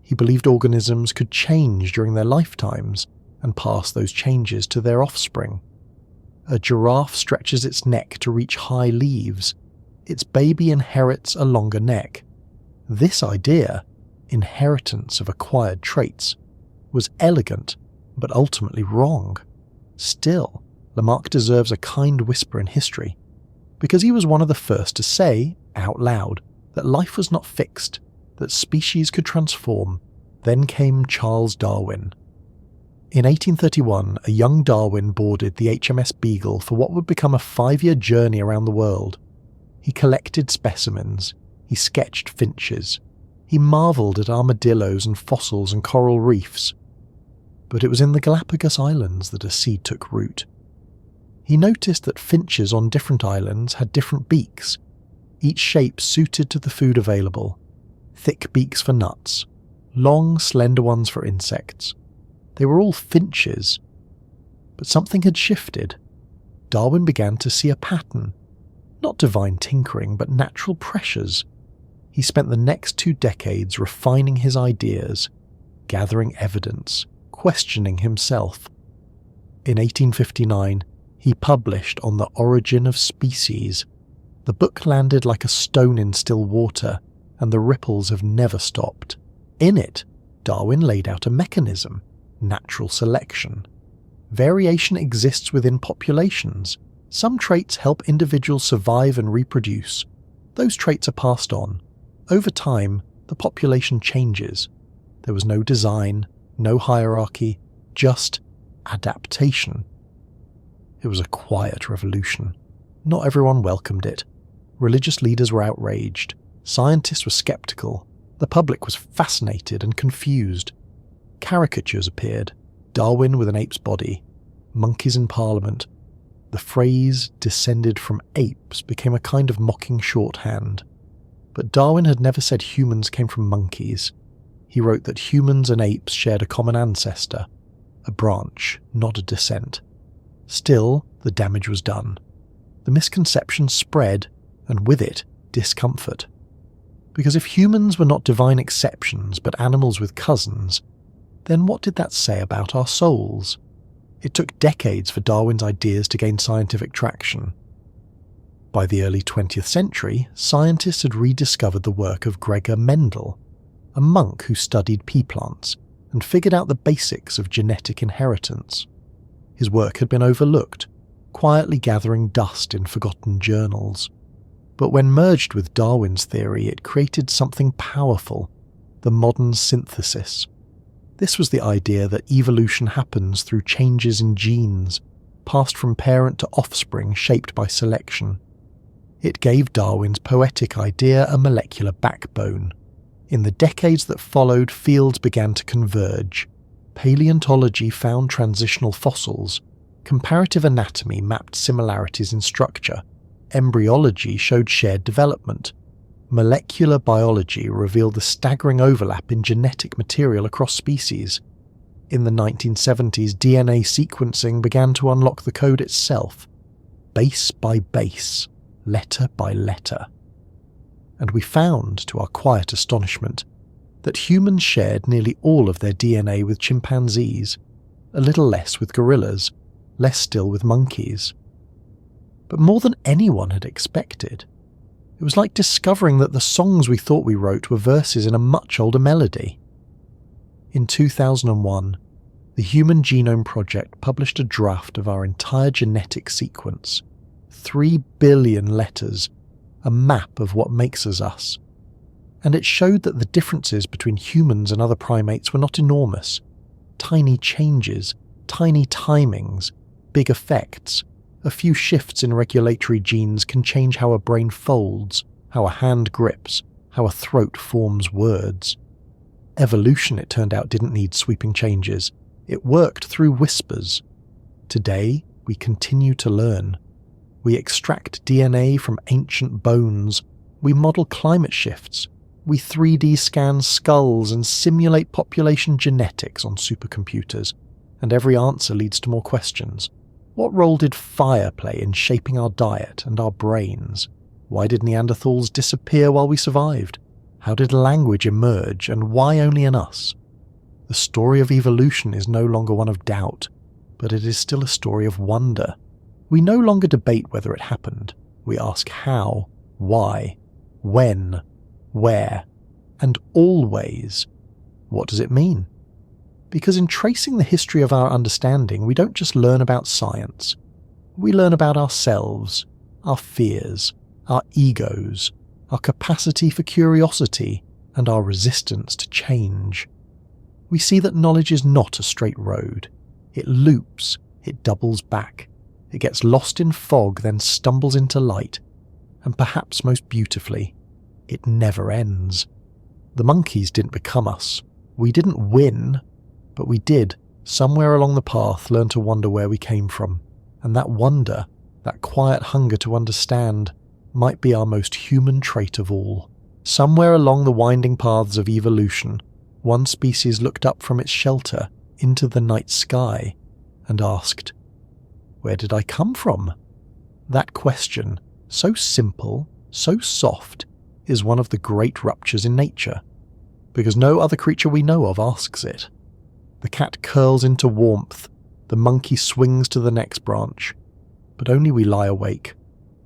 He believed organisms could change during their lifetimes and pass those changes to their offspring. A giraffe stretches its neck to reach high leaves. Its baby inherits a longer neck. This idea, inheritance of acquired traits, was elegant but ultimately wrong. Still, Lamarck deserves a kind whisper in history, because he was one of the first to say, out loud, that life was not fixed, that species could transform. Then came Charles Darwin. In 1831, a young Darwin boarded the HMS Beagle for what would become a 5-year journey around the world. He collected specimens, he sketched finches, he marvelled at armadillos and fossils and coral reefs. But it was in the Galapagos Islands that a seed took root. He noticed that finches on different islands had different beaks, each shape suited to the food available. Thick beaks for nuts, long, slender ones for insects. They were all finches. But something had shifted. Darwin began to see a pattern. Not divine tinkering, but natural pressures. He spent the next 2 decades refining his ideas, gathering evidence, questioning himself. In 1859, he published On the Origin of Species. The book landed like a stone in still water, and the ripples have never stopped. In it, Darwin laid out a mechanism, natural selection. Variation exists within populations. Some traits help individuals survive and reproduce. Those traits are passed on. Over time, the population changes. There was no design, no hierarchy, just adaptation. It was a quiet revolution. Not everyone welcomed it. Religious leaders were outraged. Scientists were skeptical. The public was fascinated and confused. Caricatures appeared. Darwin with an ape's body. Monkeys in Parliament. The phrase descended from apes became a kind of mocking shorthand. But Darwin had never said humans came from monkeys. He wrote that humans and apes shared a common ancestor, a branch, not a descent. Still, the damage was done. The misconception spread, and with it, discomfort. Because if humans were not divine exceptions but animals with cousins, then what did that say about our souls? It took decades for Darwin's ideas to gain scientific traction. By the early 20th century, scientists had rediscovered the work of Gregor Mendel, a monk who studied pea plants and figured out the basics of genetic inheritance. His work had been overlooked, quietly gathering dust in forgotten journals. But when merged with Darwin's theory, it created something powerful, the modern synthesis. This was the idea that evolution happens through changes in genes, passed from parent to offspring shaped by selection. It gave Darwin's poetic idea a molecular backbone. In the decades that followed, fields began to converge. Paleontology found transitional fossils. Comparative anatomy mapped similarities in structure. Embryology showed shared development. Molecular biology revealed the staggering overlap in genetic material across species. In the 1970s, DNA sequencing began to unlock the code itself, base by base, letter by letter. And we found, to our quiet astonishment, that humans shared nearly all of their DNA with chimpanzees, a little less with gorillas, less still with monkeys. But more than anyone had expected, it was like discovering that the songs we thought we wrote were verses in a much older melody. In 2001, the Human Genome Project published a draft of our entire genetic sequence, 3 billion letters, a map of what makes us us. And it showed that the differences between humans and other primates were not enormous. Tiny changes, tiny timings, big effects. A few shifts in regulatory genes can change how a brain folds, how a hand grips, how a throat forms words. Evolution, it turned out, didn't need sweeping changes. It worked through whispers. Today, we continue to learn. We extract DNA from ancient bones. We model climate shifts. We 3D scan skulls and simulate population genetics on supercomputers. And every answer leads to more questions. What role did fire play in shaping our diet and our brains? Why did Neanderthals disappear while we survived? How did language emerge, and why only in us? The story of evolution is no longer one of doubt, but it is still a story of wonder. We no longer debate whether it happened. We ask how, why, when, where, and always. What does it mean? Because in tracing the history of our understanding, we don't just learn about science. We learn about ourselves, our fears, our egos, our capacity for curiosity, and our resistance to change. We see that knowledge is not a straight road. It loops, it doubles back, it gets lost in fog, then stumbles into light, and perhaps most beautifully, it never ends. The monkeys didn't become us. We didn't win, but we did, somewhere along the path, learn to wonder where we came from. And that wonder, that quiet hunger to understand, might be our most human trait of all. Somewhere along the winding paths of evolution, one species looked up from its shelter into the night sky and asked, "Where did I come from?" That question, so simple, so soft, is one of the great ruptures in nature, because no other creature we know of asks it. The cat curls into warmth, the monkey swings to the next branch, but only we lie awake,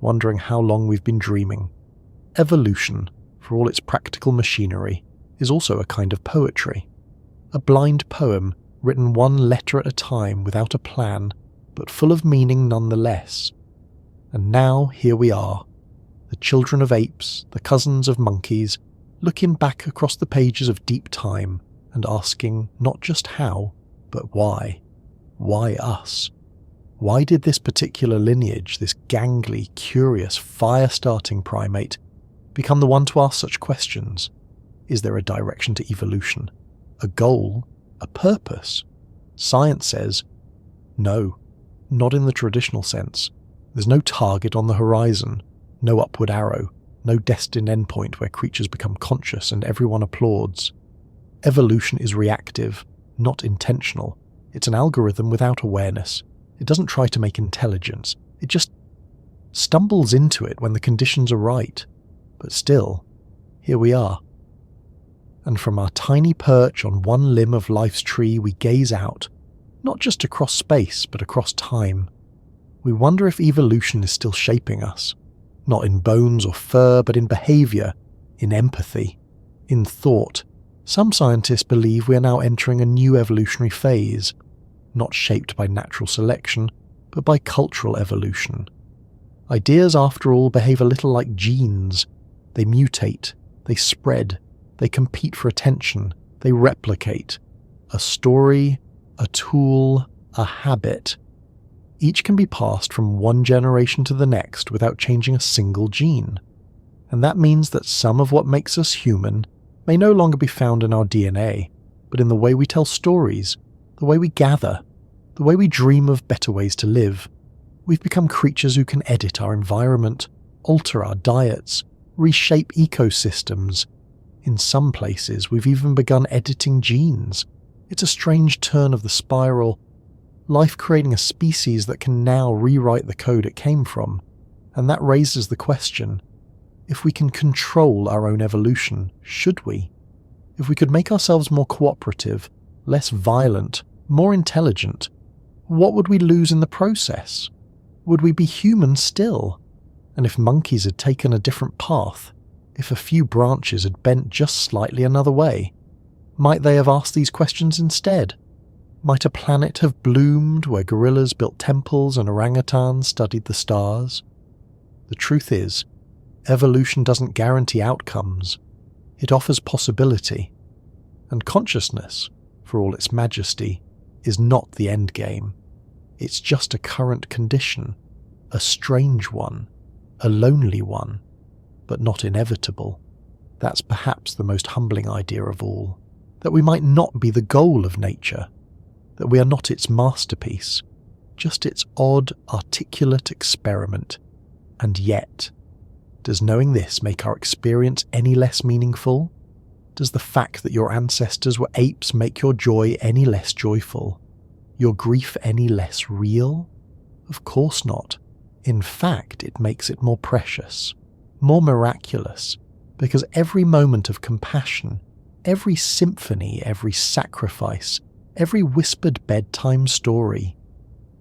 wondering how long we've been dreaming. Evolution, for all its practical machinery, is also a kind of poetry. A blind poem written one letter at a time without a plan, but full of meaning nonetheless. And now here we are, the children of apes, the cousins of monkeys, looking back across the pages of deep time and asking not just how, but why. Why us? Why did this particular lineage, this gangly, curious, fire-starting primate, become the one to ask such questions? Is there a direction to evolution? A goal? A purpose? Science says, no, not in the traditional sense. There's no target on the horizon, no upward arrow, no destined endpoint where creatures become conscious and everyone applauds. Evolution is reactive, not intentional. It's an algorithm without awareness. It doesn't try to make intelligence. It just stumbles into it when the conditions are right. But still, here we are. And from our tiny perch on one limb of life's tree, we gaze out, not just across space, but across time. We wonder if evolution is still shaping us, not in bones or fur, but in behavior, in empathy, in thought. Some scientists believe we are now entering a new evolutionary phase, not shaped by natural selection, but by cultural evolution. Ideas, after all, behave a little like genes. They mutate, they spread, they compete for attention, they replicate. A story, a tool, a habit. Each can be passed from one generation to the next without changing a single gene. And that means that some of what makes us human may no longer be found in our DNA, but in the way we tell stories, the way we gather, the way we dream of better ways to live. We've become creatures who can edit our environment, alter our diets, reshape ecosystems. In some places, we've even begun editing genes. It's a strange turn of the spiral, life creating a species that can now rewrite the code it came from. And that raises the question, if we can control our own evolution, should we? If we could make ourselves more cooperative, less violent, more intelligent, what would we lose in the process? Would we be human still? And if monkeys had taken a different path, if a few branches had bent just slightly another way, might they have asked these questions instead? Might a planet have bloomed where gorillas built temples and orangutans studied the stars? The truth is, evolution doesn't guarantee outcomes. It offers possibility. And consciousness, for all its majesty, is not the end game. It's just a current condition, a strange one, a lonely one, but not inevitable. That's perhaps the most humbling idea of all, that we might not be the goal of nature, that we are not its masterpiece, just its odd, articulate experiment. And yet, does knowing this make our experience any less meaningful? Does the fact that your ancestors were apes make your joy any less joyful? Your grief any less real? Of course not. In fact, it makes it more precious, more miraculous, Because every moment of compassion, every symphony, every sacrifice, every whispered bedtime story,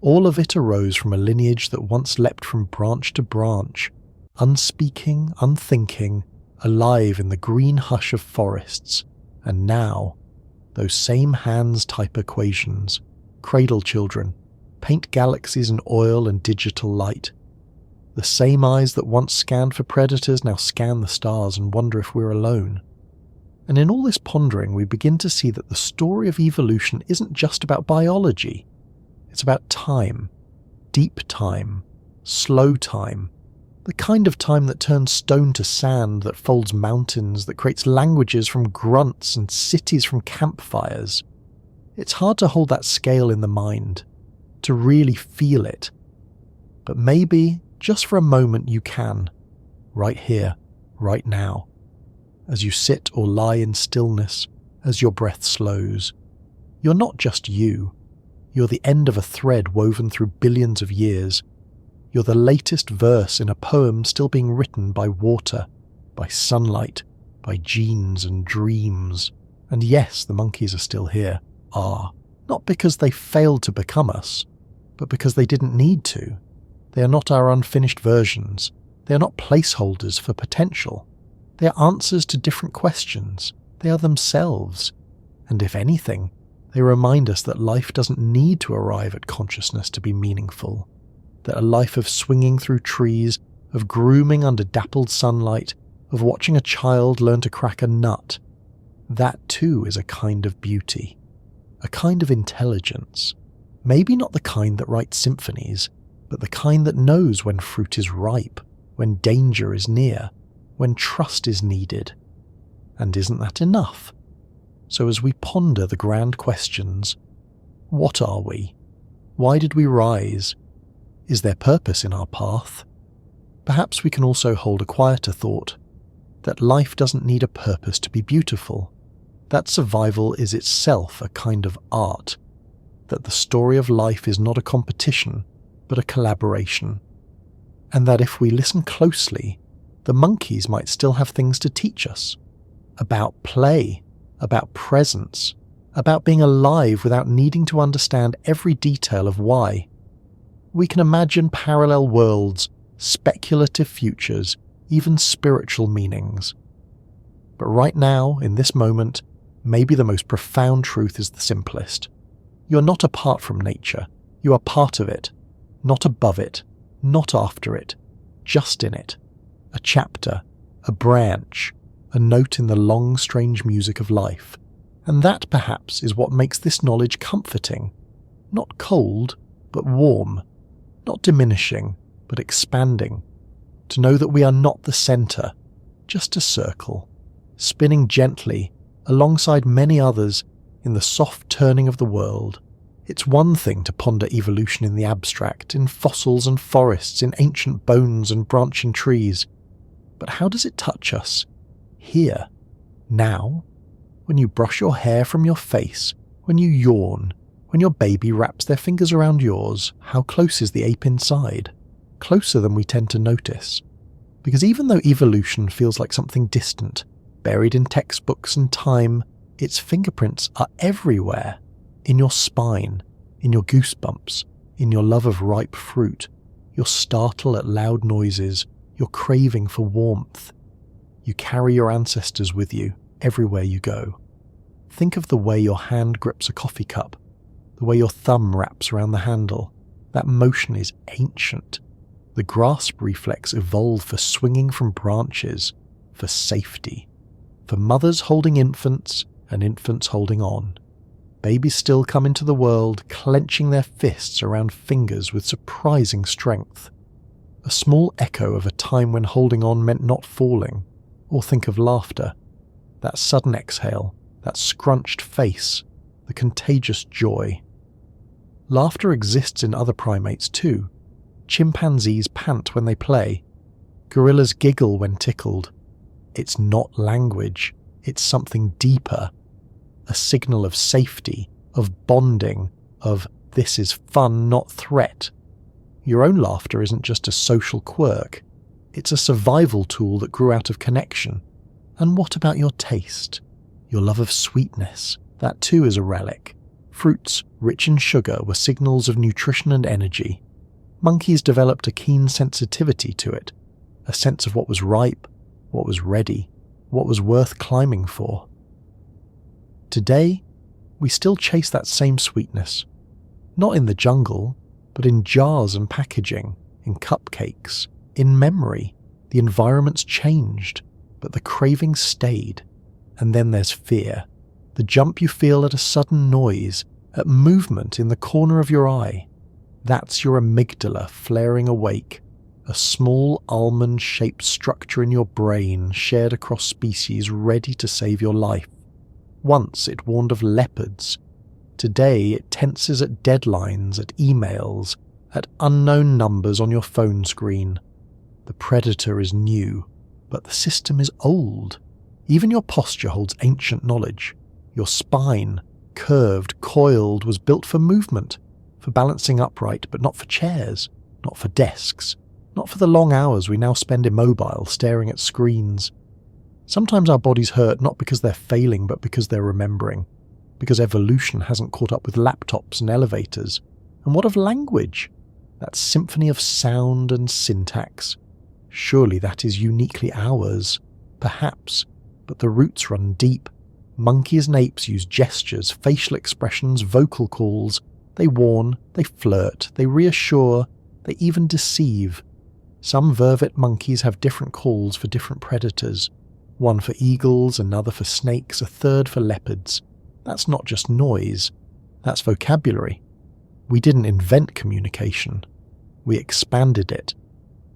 all of it arose from a lineage that once leapt from branch to branch, unspeaking, unthinking, alive in the green hush of forests, and now, those same hands type equations, cradle children, paint galaxies in oil and digital light. The same eyes that once scanned for predators now scan the stars and wonder if we're alone. And in all this pondering, we begin to see that the story of evolution isn't just about biology. It's about time, deep time, slow time, the kind of time that turns stone to sand, that folds mountains, that creates languages from grunts and cities from campfires. It's hard to hold that scale in the mind, to really feel it. But maybe, just for a moment, you can, right here, right now, as you sit or lie in stillness, as your breath slows. You're not just you. You're the end of a thread woven through billions of years. You're the latest verse in a poem still being written by water, by sunlight, by genes and dreams. And yes, the monkeys are still here. Not because they failed to become us, but because they didn't need to. They are not our unfinished versions. They are not placeholders for potential. They are answers to different questions. They are themselves. And if anything, they remind us that life doesn't need to arrive at consciousness to be meaningful. That a life of swinging through trees, of grooming under dappled sunlight, of watching a child learn to crack a nut, that too is a kind of beauty, a kind of intelligence. Maybe not the kind that writes symphonies, but the kind that knows when fruit is ripe, when danger is near, when trust is needed. And isn't that enough? So as we ponder the grand questions, what are we? Why did we rise? Is there purpose in our path? Perhaps we can also hold a quieter thought, that life doesn't need a purpose to be beautiful, that survival is itself a kind of art, that the story of life is not a competition, but a collaboration, and that if we listen closely, the monkeys might still have things to teach us, about play, about presence, about being alive without needing to understand every detail of why. We can imagine parallel worlds, speculative futures, even spiritual meanings. But right now, in this moment, maybe the most profound truth is the simplest. You're not apart from nature. You are part of it, not above it, not after it, just in it. A chapter, a branch, a note in the long, strange music of life. And that, perhaps, is what makes this knowledge comforting. Not cold, but warm. Not diminishing, but expanding. To know that we are not the centre, just a circle, spinning gently, alongside many others, in the soft turning of the world. It's one thing to ponder evolution in the abstract, in fossils and forests, in ancient bones and branching trees. But how does it touch us? Here, now, when you brush your hair from your face, when you yawn, when your baby wraps their fingers around yours, how close is the ape inside? Closer than we tend to notice. Because even though evolution feels like something distant, buried in textbooks and time, its fingerprints are everywhere. In your spine, in your goosebumps, in your love of ripe fruit, your startle at loud noises, your craving for warmth. You carry your ancestors with you everywhere you go. Think of the way your hand grips a coffee cup, the way your thumb wraps around the handle. That motion is ancient. The grasp reflex evolved for swinging from branches, for safety, for mothers holding infants and infants holding on. Babies still come into the world clenching their fists around fingers with surprising strength. A small echo of a time when holding on meant not falling. Or think of laughter. That sudden exhale, that scrunched face, the contagious joy. Laughter exists in other primates too. Chimpanzees pant when they play. Gorillas giggle when tickled. It's not language, it's something deeper. A signal of safety, of bonding, of this is fun, not threat. Your own laughter isn't just a social quirk. It's a survival tool that grew out of connection. And what about your taste? Your love of sweetness? That too is a relic. Fruits rich in sugar were signals of nutrition and energy. Monkeys developed a keen sensitivity to it, a sense of what was ripe, what was ready, what was worth climbing for. Today, we still chase that same sweetness, not in the jungle, but in jars and packaging, in cupcakes, in memory. The environment's changed, but the craving stayed. And then there's fear, the jump you feel at a sudden noise, at movement in the corner of your eye. That's your amygdala flaring awake, a small almond-shaped structure in your brain shared across species ready to save your life. Once it warned of leopards. Today it tenses at deadlines, at emails, at unknown numbers on your phone screen. The predator is new, but the system is old. Even your posture holds ancient knowledge. Your spine, curved, coiled, was built for movement, for balancing upright, but not for chairs, not for desks, not for the long hours we now spend immobile, staring at screens. Sometimes our bodies hurt not because they're failing, but because they're remembering, because evolution hasn't caught up with laptops and elevators. And what of language? That symphony of sound and syntax. Surely that is uniquely ours. Perhaps, but the roots run deep. Monkeys and apes use gestures, facial expressions, vocal calls. They warn, they flirt, they reassure, they even deceive. Some vervet monkeys have different calls for different predators. One for eagles, another for snakes, a third for leopards. That's not just noise, that's vocabulary. We didn't invent communication, we expanded it.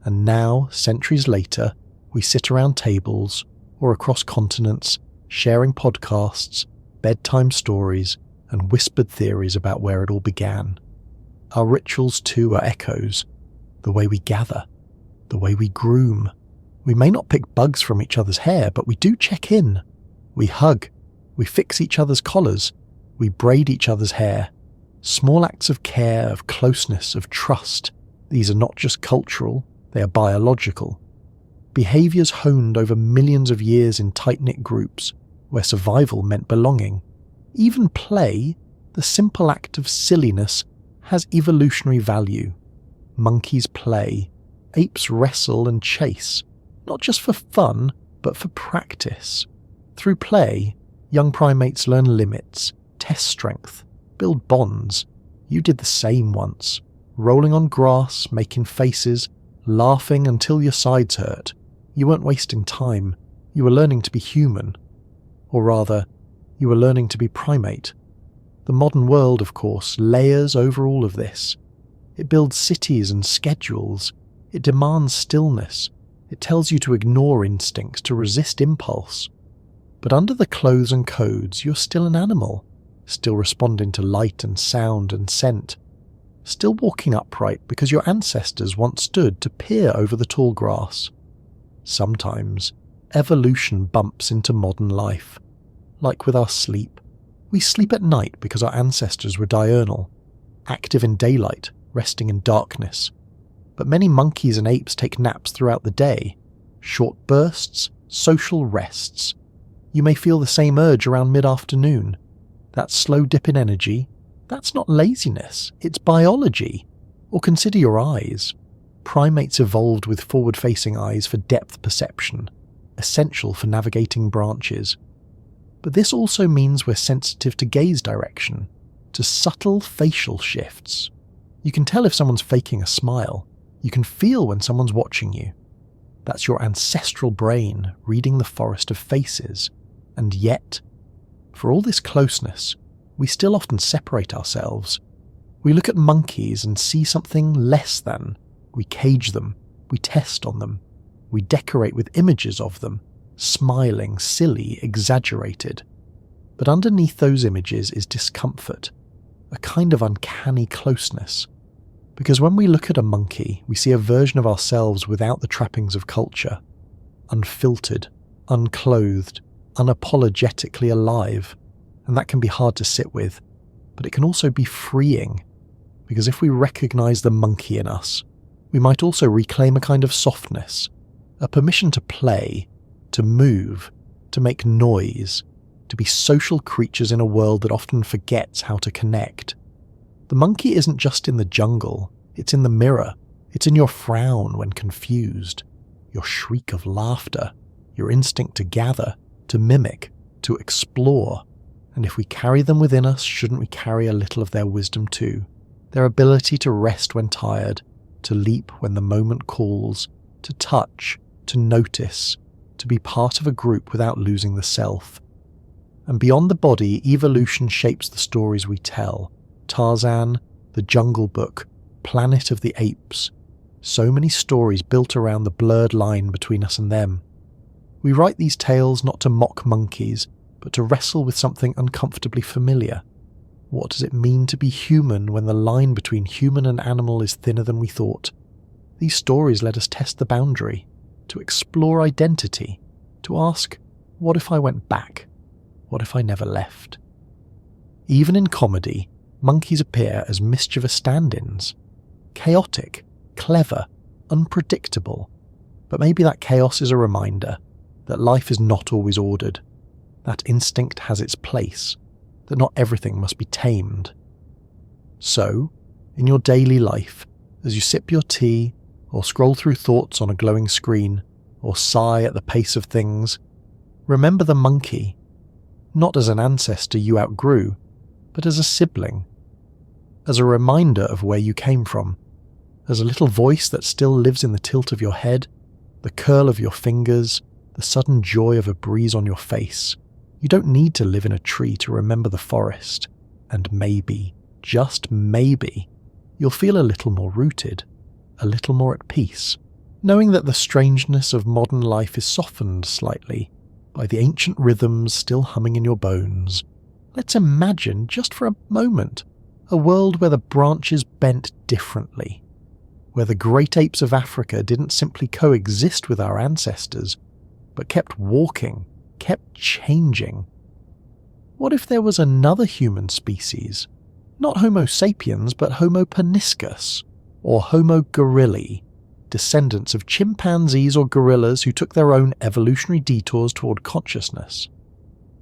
And now, centuries later, we sit around tables, or across continents, sharing podcasts, bedtime stories, and whispered theories about where it all began. Our rituals too are echoes. The way we gather, the way we groom. We may not pick bugs from each other's hair, but we do check in. We hug, we fix each other's collars, we braid each other's hair. Small acts of care, of closeness, of trust. These are not just cultural, they are biological. Behaviours honed over millions of years in tight-knit groups, where survival meant belonging. Even play, the simple act of silliness, has evolutionary value. Monkeys play. Apes wrestle and chase, not just for fun, but for practice. Through play, young primates learn limits, test strength, build bonds. You did the same once, rolling on grass, making faces, laughing until your sides hurt. You weren't wasting time, you were learning to be human. Or rather, you were learning to be primate. The modern world, of course, layers over all of this. It builds cities and schedules. It demands stillness. It tells you to ignore instincts, to resist impulse. But under the clothes and codes, you're still an animal, still responding to light and sound and scent, still walking upright because your ancestors once stood to peer over the tall grass. Sometimes, evolution bumps into modern life. Like with our sleep. We sleep at night because our ancestors were diurnal, active in daylight, resting in darkness. But many monkeys and apes take naps throughout the day. Short bursts, social rests. You may feel the same urge around mid-afternoon. That slow dip in energy, that's not laziness, it's biology. Or consider your eyes. Primates evolved with forward-facing eyes for depth perception, essential for navigating branches. But this also means we're sensitive to gaze direction, to subtle facial shifts. You can tell if someone's faking a smile. You can feel when someone's watching you. That's your ancestral brain reading the forest of faces. And yet, for all this closeness, we still often separate ourselves. We look at monkeys and see something less than. We cage them. We test on them. We decorate with images of them. Smiling, silly, exaggerated. But underneath those images is discomfort, a kind of uncanny closeness. Because when we look at a monkey, we see a version of ourselves without the trappings of culture. Unfiltered, unclothed, unapologetically alive. And that can be hard to sit with, but it can also be freeing. Because if we recognise the monkey in us, we might also reclaim a kind of softness, a permission to play, to move, to make noise, to be social creatures in a world that often forgets how to connect. The monkey isn't just in the jungle, it's in the mirror, it's in your frown when confused, your shriek of laughter, your instinct to gather, to mimic, to explore. And if we carry them within us, shouldn't we carry a little of their wisdom too? Their ability to rest when tired, to leap when the moment calls, to touch, to notice, to be part of a group without losing the self. And beyond the body, evolution shapes the stories we tell. Tarzan, The Jungle Book, Planet of the Apes. So many stories built around the blurred line between us and them. We write these tales not to mock monkeys, but to wrestle with something uncomfortably familiar. What does it mean to be human when the line between human and animal is thinner than we thought? These stories let us test the boundary, to explore identity, to ask, what if I went back? What if I never left? Even in comedy, monkeys appear as mischievous stand-ins. Chaotic, clever, unpredictable. But maybe that chaos is a reminder that life is not always ordered, that instinct has its place, that not everything must be tamed. So, in your daily life, as you sip your tea, or scroll through thoughts on a glowing screen, or sigh at the pace of things, remember the monkey, not as an ancestor you outgrew, but as a sibling, as a reminder of where you came from, as a little voice that still lives in the tilt of your head, the curl of your fingers, the sudden joy of a breeze on your face. You don't need to live in a tree to remember the forest, and maybe, just maybe, you'll feel a little more rooted, a little more at peace, knowing that the strangeness of modern life is softened slightly by the ancient rhythms still humming in your bones. Let's imagine, just for a moment, a world where the branches bent differently, where the great apes of Africa didn't simply coexist with our ancestors, but kept walking, kept changing. What if there was another human species, not Homo sapiens, but Homo paniscus, or Homo gorilli, descendants of chimpanzees or gorillas who took their own evolutionary detours toward consciousness?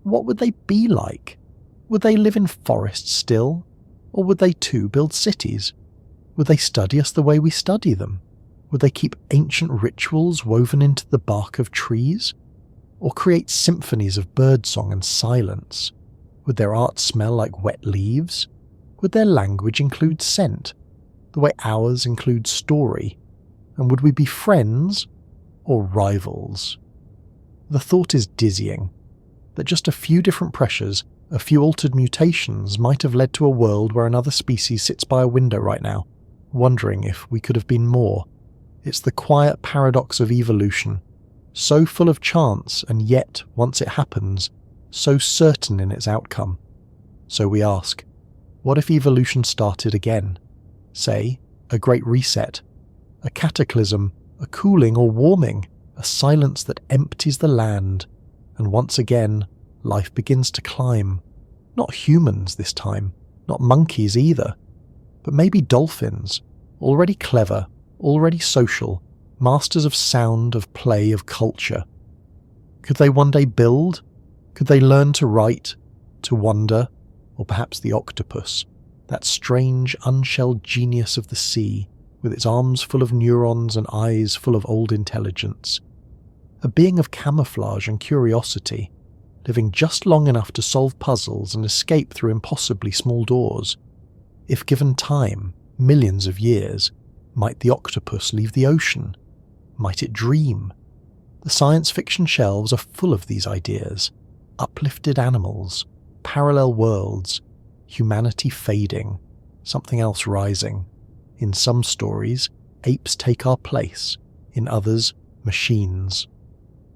What would they be like? Would they live in forests still? Or would they too build cities? Would they study us the way we study them? Would they keep ancient rituals woven into the bark of trees? Or create symphonies of birdsong and silence? Would their art smell like wet leaves? Would their language include scent, the way ours includes story? And would we be friends or rivals? The thought is dizzying, that just a few different pressures, a few altered mutations might have led to a world where another species sits by a window right now, wondering if we could have been more. It's the quiet paradox of evolution, so full of chance and yet, once it happens, so certain in its outcome. So we ask, what if evolution started again? Say, a great reset, a cataclysm, a cooling or warming, a silence that empties the land, and once again, life begins to climb. Not humans this time, not monkeys either, but maybe dolphins, already clever, already social, masters of sound, of play, of culture. Could they one day build? Could they learn to write, to wonder? Or perhaps the octopus, that strange, unshelled genius of the sea, with its arms full of neurons and eyes full of old intelligence. A being of camouflage and curiosity, living just long enough to solve puzzles and escape through impossibly small doors. If given time, millions of years, might the octopus leave the ocean? Might it dream? The science fiction shelves are full of these ideas. Uplifted animals, parallel worlds, humanity fading, something else rising. In some stories, apes take our place, in others, machines.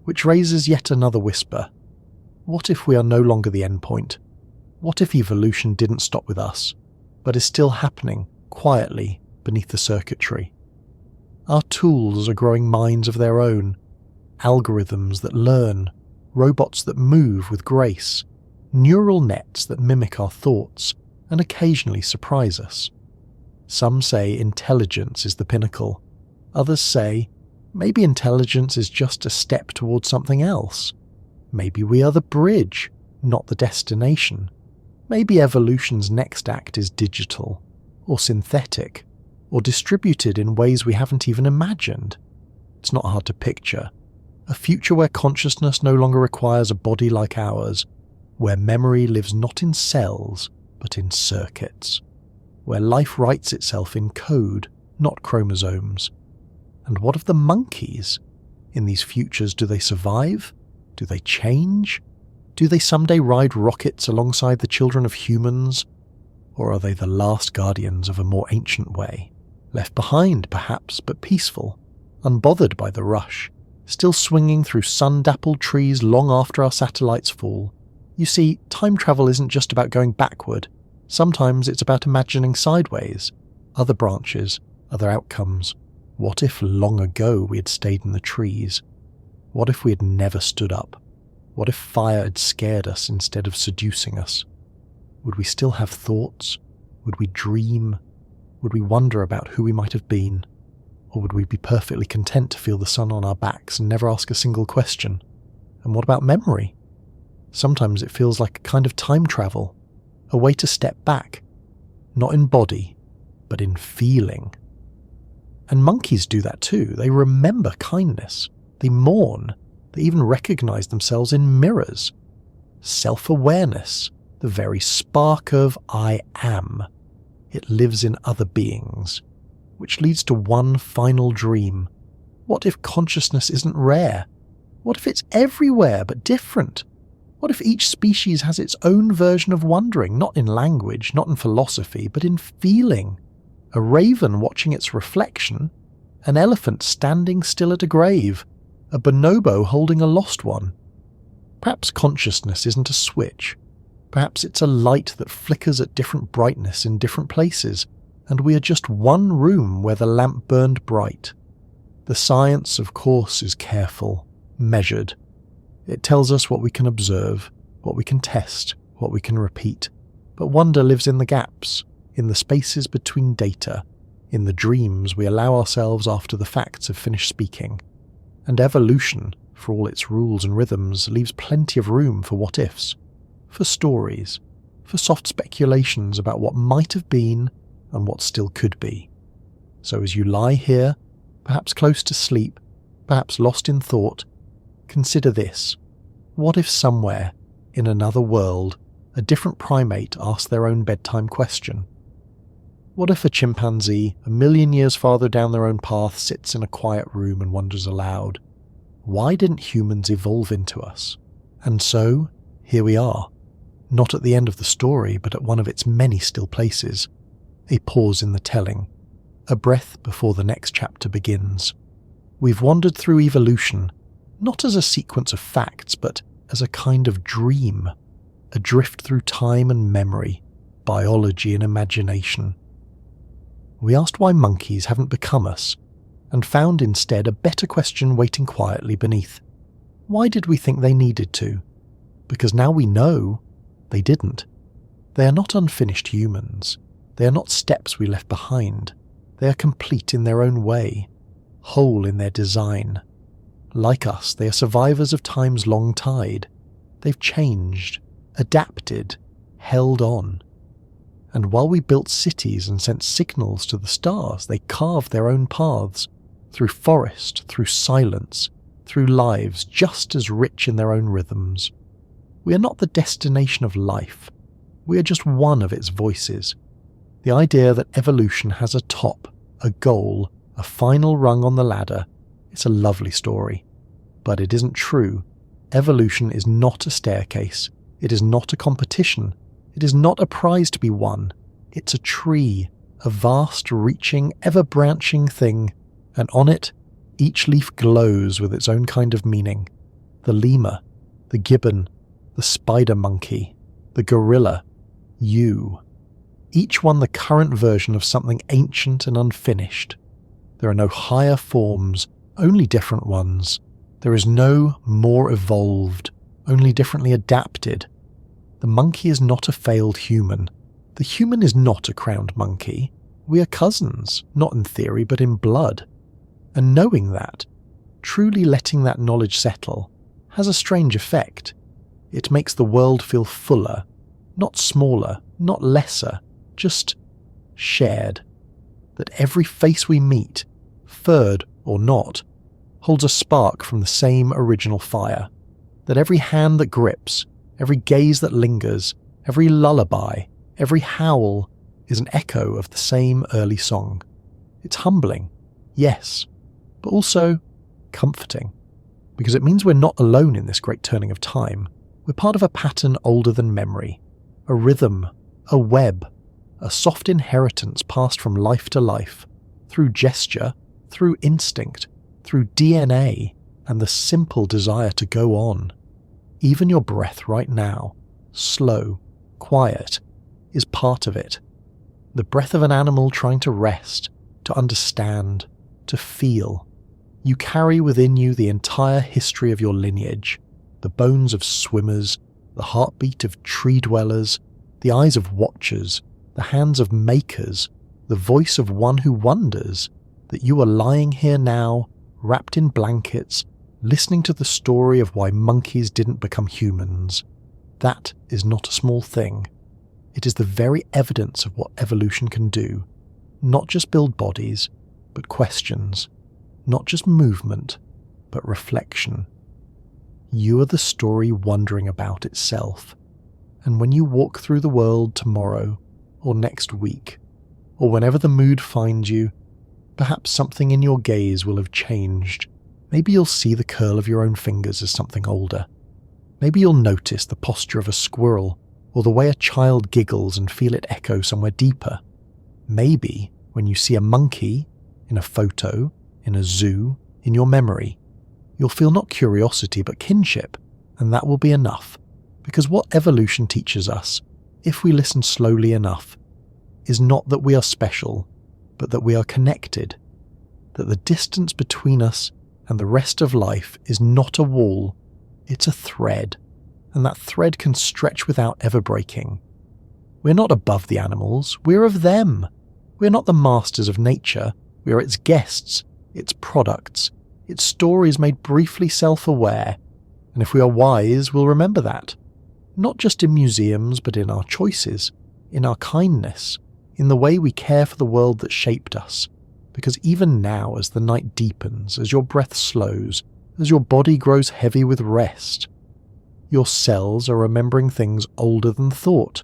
Which raises yet another whisper. What if we are no longer the endpoint? What if evolution didn't stop with us, but is still happening, quietly, beneath the circuitry? Our tools are growing minds of their own, algorithms that learn, robots that move with grace, neural nets that mimic our thoughts and occasionally surprise us. Some say intelligence is the pinnacle. Others say maybe intelligence is just a step towards something else. Maybe we are the bridge, not the destination. Maybe evolution's next act is digital, or synthetic, or distributed in ways we haven't even imagined. It's not hard to picture. A future where consciousness no longer requires a body like ours, where memory lives not in cells, but in circuits, where life writes itself in code, not chromosomes. And what of the monkeys? In these futures, do they survive? Do they change? Do they someday ride rockets alongside the children of humans? Or are they the last guardians of a more ancient way? Left behind, perhaps, but peaceful, unbothered by the rush, still swinging through sun-dappled trees long after our satellites fall. You see, time travel isn't just about going backward. Sometimes it's about imagining sideways, other branches, other outcomes. What if long ago we had stayed in the trees? What if we had never stood up? What if fire had scared us instead of seducing us? Would we still have thoughts? Would we dream? Would we wonder about who we might have been? Or would we be perfectly content to feel the sun on our backs and never ask a single question? And what about memory? Sometimes it feels like a kind of time travel, a way to step back, not in body, but in feeling. And monkeys do that too. They remember kindness. They mourn. They even recognize themselves in mirrors. Self-awareness, the very spark of I am. It lives in other beings, which leads to one final dream. What if consciousness isn't rare? What if it's everywhere but different? What if each species has its own version of wondering, not in language, not in philosophy, but in feeling? A raven watching its reflection, an elephant standing still at a grave, a bonobo holding a lost one. Perhaps consciousness isn't a switch. Perhaps it's a light that flickers at different brightness in different places, and we are just one room where the lamp burned bright. The science, of course, is careful, measured. It tells us what we can observe, what we can test, what we can repeat. But wonder lives in the gaps, in the spaces between data, in the dreams we allow ourselves after the facts have finished speaking. And evolution, for all its rules and rhythms, leaves plenty of room for what-ifs, for stories, for soft speculations about what might have been and what still could be. So as you lie here, perhaps close to sleep, perhaps lost in thought, consider this. What if somewhere, in another world, a different primate asked their own bedtime question? What if a chimpanzee, a million years farther down their own path, sits in a quiet room and wonders aloud, why didn't humans evolve into us? And so, here we are, not at the end of the story, but at one of its many still places, a pause in the telling, a breath before the next chapter begins. We've wandered through evolution, not as a sequence of facts, but as a kind of dream, a drift through time and memory, biology and imagination. We asked why monkeys haven't become us, and found instead a better question waiting quietly beneath. Why did we think they needed to? Because now we know they didn't. They are not unfinished humans. They are not steps we left behind. They are complete in their own way, whole in their design. Like us, they are survivors of time's long tide. They've changed, adapted, held on. And while we built cities and sent signals to the stars, they carved their own paths, through forest, through silence, through lives just as rich in their own rhythms. We are not the destination of life. We are just one of its voices. The idea that evolution has a top, a goal, a final rung on the ladder, it's a lovely story. But it isn't true. Evolution is not a staircase. It is not a competition. It is not a prize to be won. It's a tree, a vast, reaching, ever-branching thing, and on it, each leaf glows with its own kind of meaning. The lemur, the gibbon, the spider monkey, the gorilla, you. Each one the current version of something ancient and unfinished. There are no higher forms, only different ones. There is no more evolved, only differently adapted. The monkey is not a failed human. The human is not a crowned monkey. We are cousins, not in theory but in blood. And knowing that, truly letting that knowledge settle, has a strange effect. It makes the world feel fuller, not smaller, not lesser, just shared. That every face we meet, furred or not, holds a spark from the same original fire. That every hand that grips, every gaze that lingers, every lullaby, every howl is an echo of the same early song. It's humbling, yes, but also comforting, because it means we're not alone in this great turning of time. We're part of a pattern older than memory, a rhythm, a web, a soft inheritance passed from life to life, through gesture, through instinct, through DNA, and the simple desire to go on. Even your breath right now, slow, quiet, is part of it. The breath of an animal trying to rest, to understand, to feel. You carry within you the entire history of your lineage, the bones of swimmers, the heartbeat of tree dwellers, the eyes of watchers, the hands of makers, the voice of one who wonders that you are lying here now, wrapped in blankets, listening to the story of why monkeys didn't become humans. That is not a small thing. It is the very evidence of what evolution can do. Not just build bodies, but questions. Not just movement, but reflection. You are the story wondering about itself. And when you walk through the world tomorrow, or next week, or whenever the mood finds you, perhaps something in your gaze will have changed. Maybe you'll see the curl of your own fingers as something older. Maybe you'll notice the posture of a squirrel, or the way a child giggles and feel it echo somewhere deeper. Maybe when you see a monkey, in a photo, in a zoo, in your memory, you'll feel not curiosity but kinship, and that will be enough. Because what evolution teaches us, if we listen slowly enough, is not that we are special, but that we are connected. That the distance between us and the rest of life is not a wall, it's a thread, and that thread can stretch without ever breaking. We're not above the animals, we're of them. We're not the masters of nature, we are its guests, its products, its stories made briefly self-aware, and if we are wise, we'll remember that. Not just in museums, but in our choices, in our kindness, in the way we care for the world that shaped us. Because even now, as the night deepens, as your breath slows, as your body grows heavy with rest, your cells are remembering things older than thought.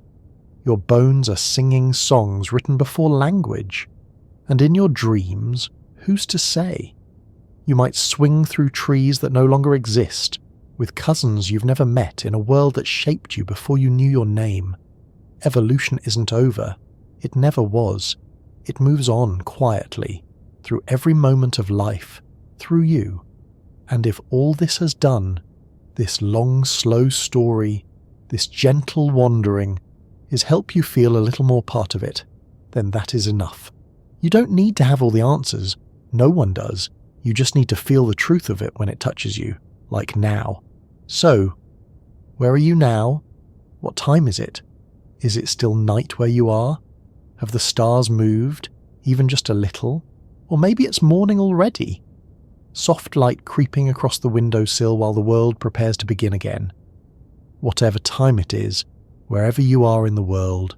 Your bones are singing songs written before language. And in your dreams, who's to say? You might swing through trees that no longer exist, with cousins you've never met in a world that shaped you before you knew your name. Evolution isn't over. It never was. It moves on quietly, through every moment of life, through you. And if all this has done, this long, slow story, this gentle wandering, is help you feel a little more part of it, then that is enough. You don't need to have all the answers. No one does. You just need to feel the truth of it when it touches you, like now. So, where are you now? What time is it? Is it still night where you are? Have the stars moved, even just a little? Or maybe it's morning already. Soft light creeping across the windowsill while the world prepares to begin again. Whatever time it is, wherever you are in the world,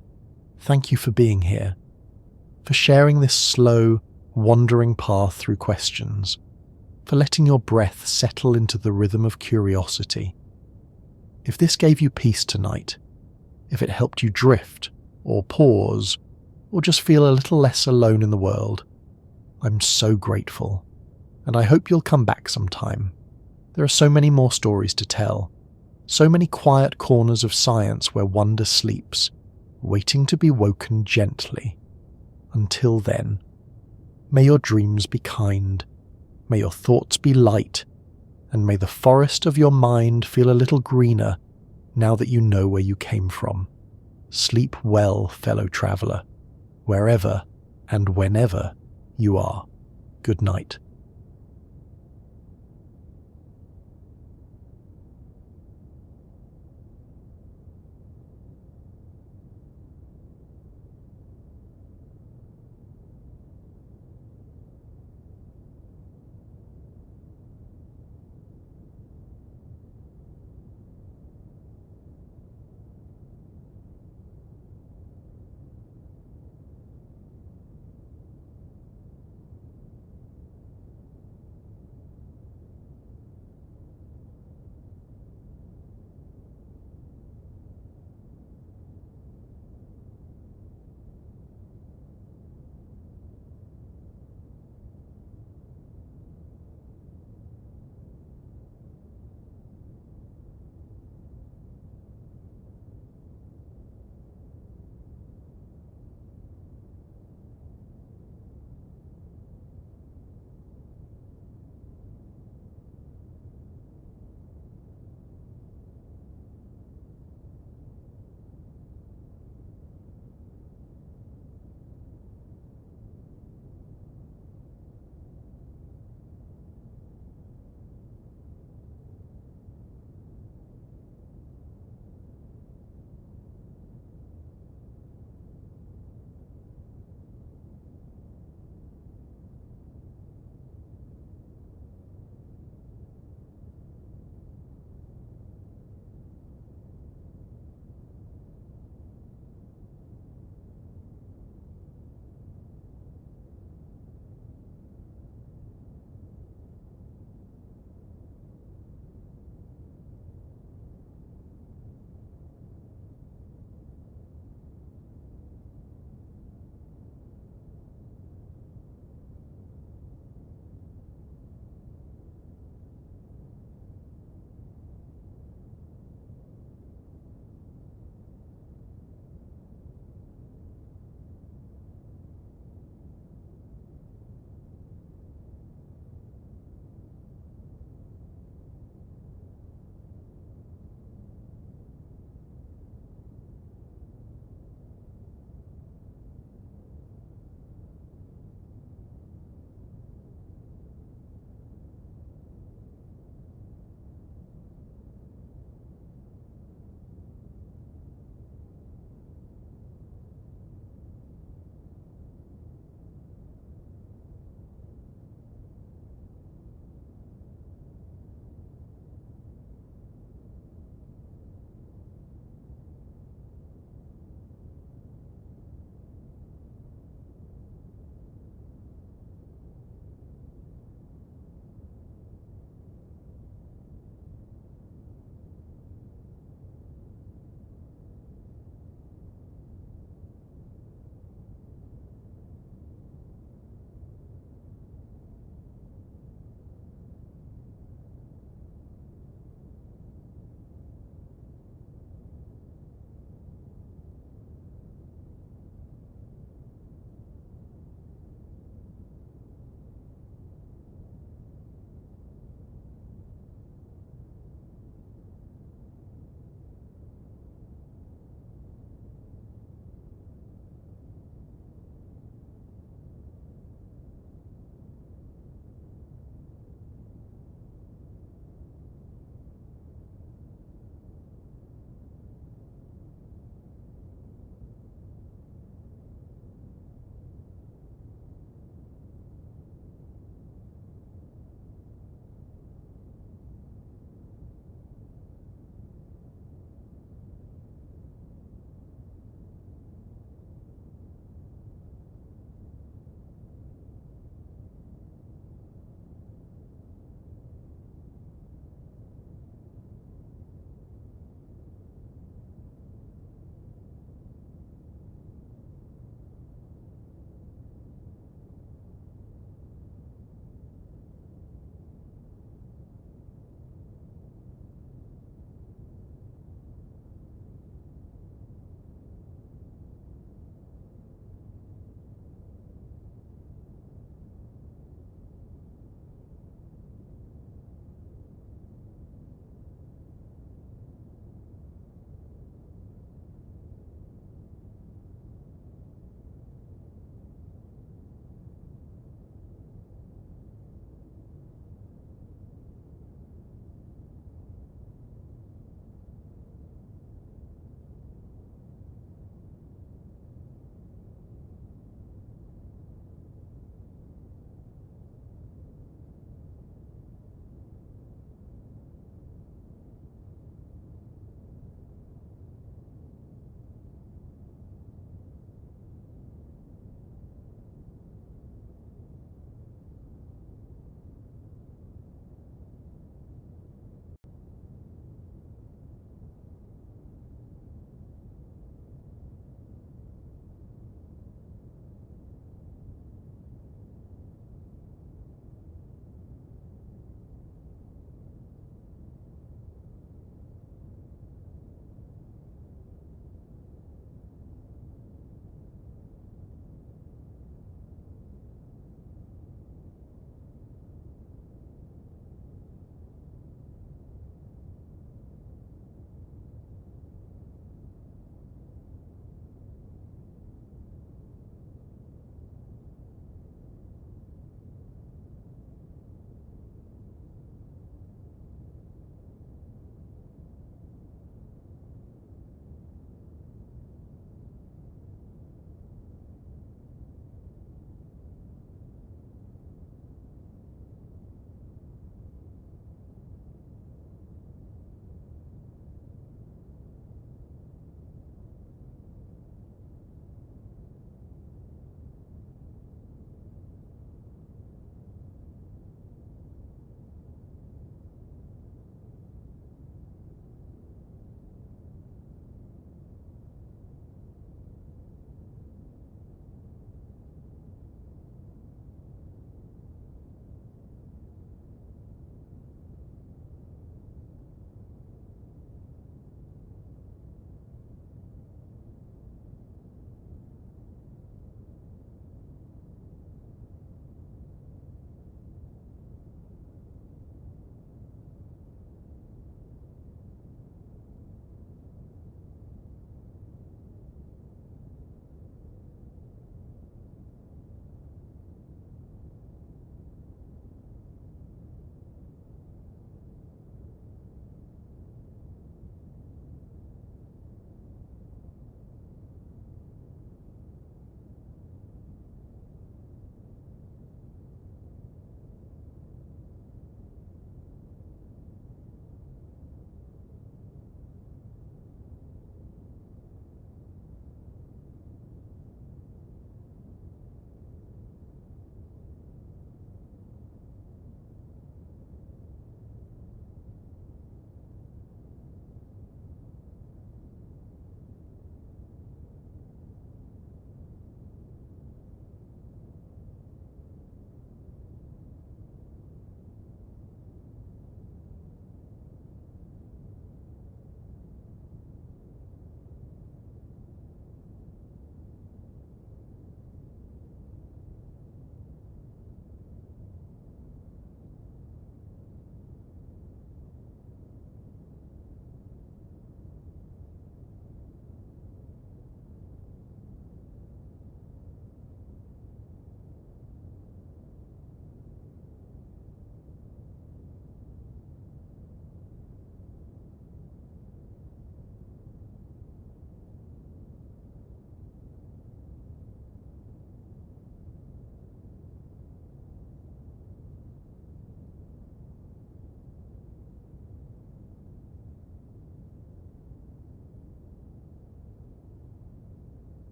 thank you for being here. For sharing this slow, wandering path through questions. For letting your breath settle into the rhythm of curiosity. If this gave you peace tonight, if it helped you drift, or pause, or just feel a little less alone in the world, I'm so grateful, and I hope you'll come back sometime. There are so many more stories to tell, so many quiet corners of science where wonder sleeps, waiting to be woken gently. Until then, may your dreams be kind, may your thoughts be light, and may the forest of your mind feel a little greener now that you know where you came from. Sleep well, fellow traveller, wherever and whenever you are. Good night.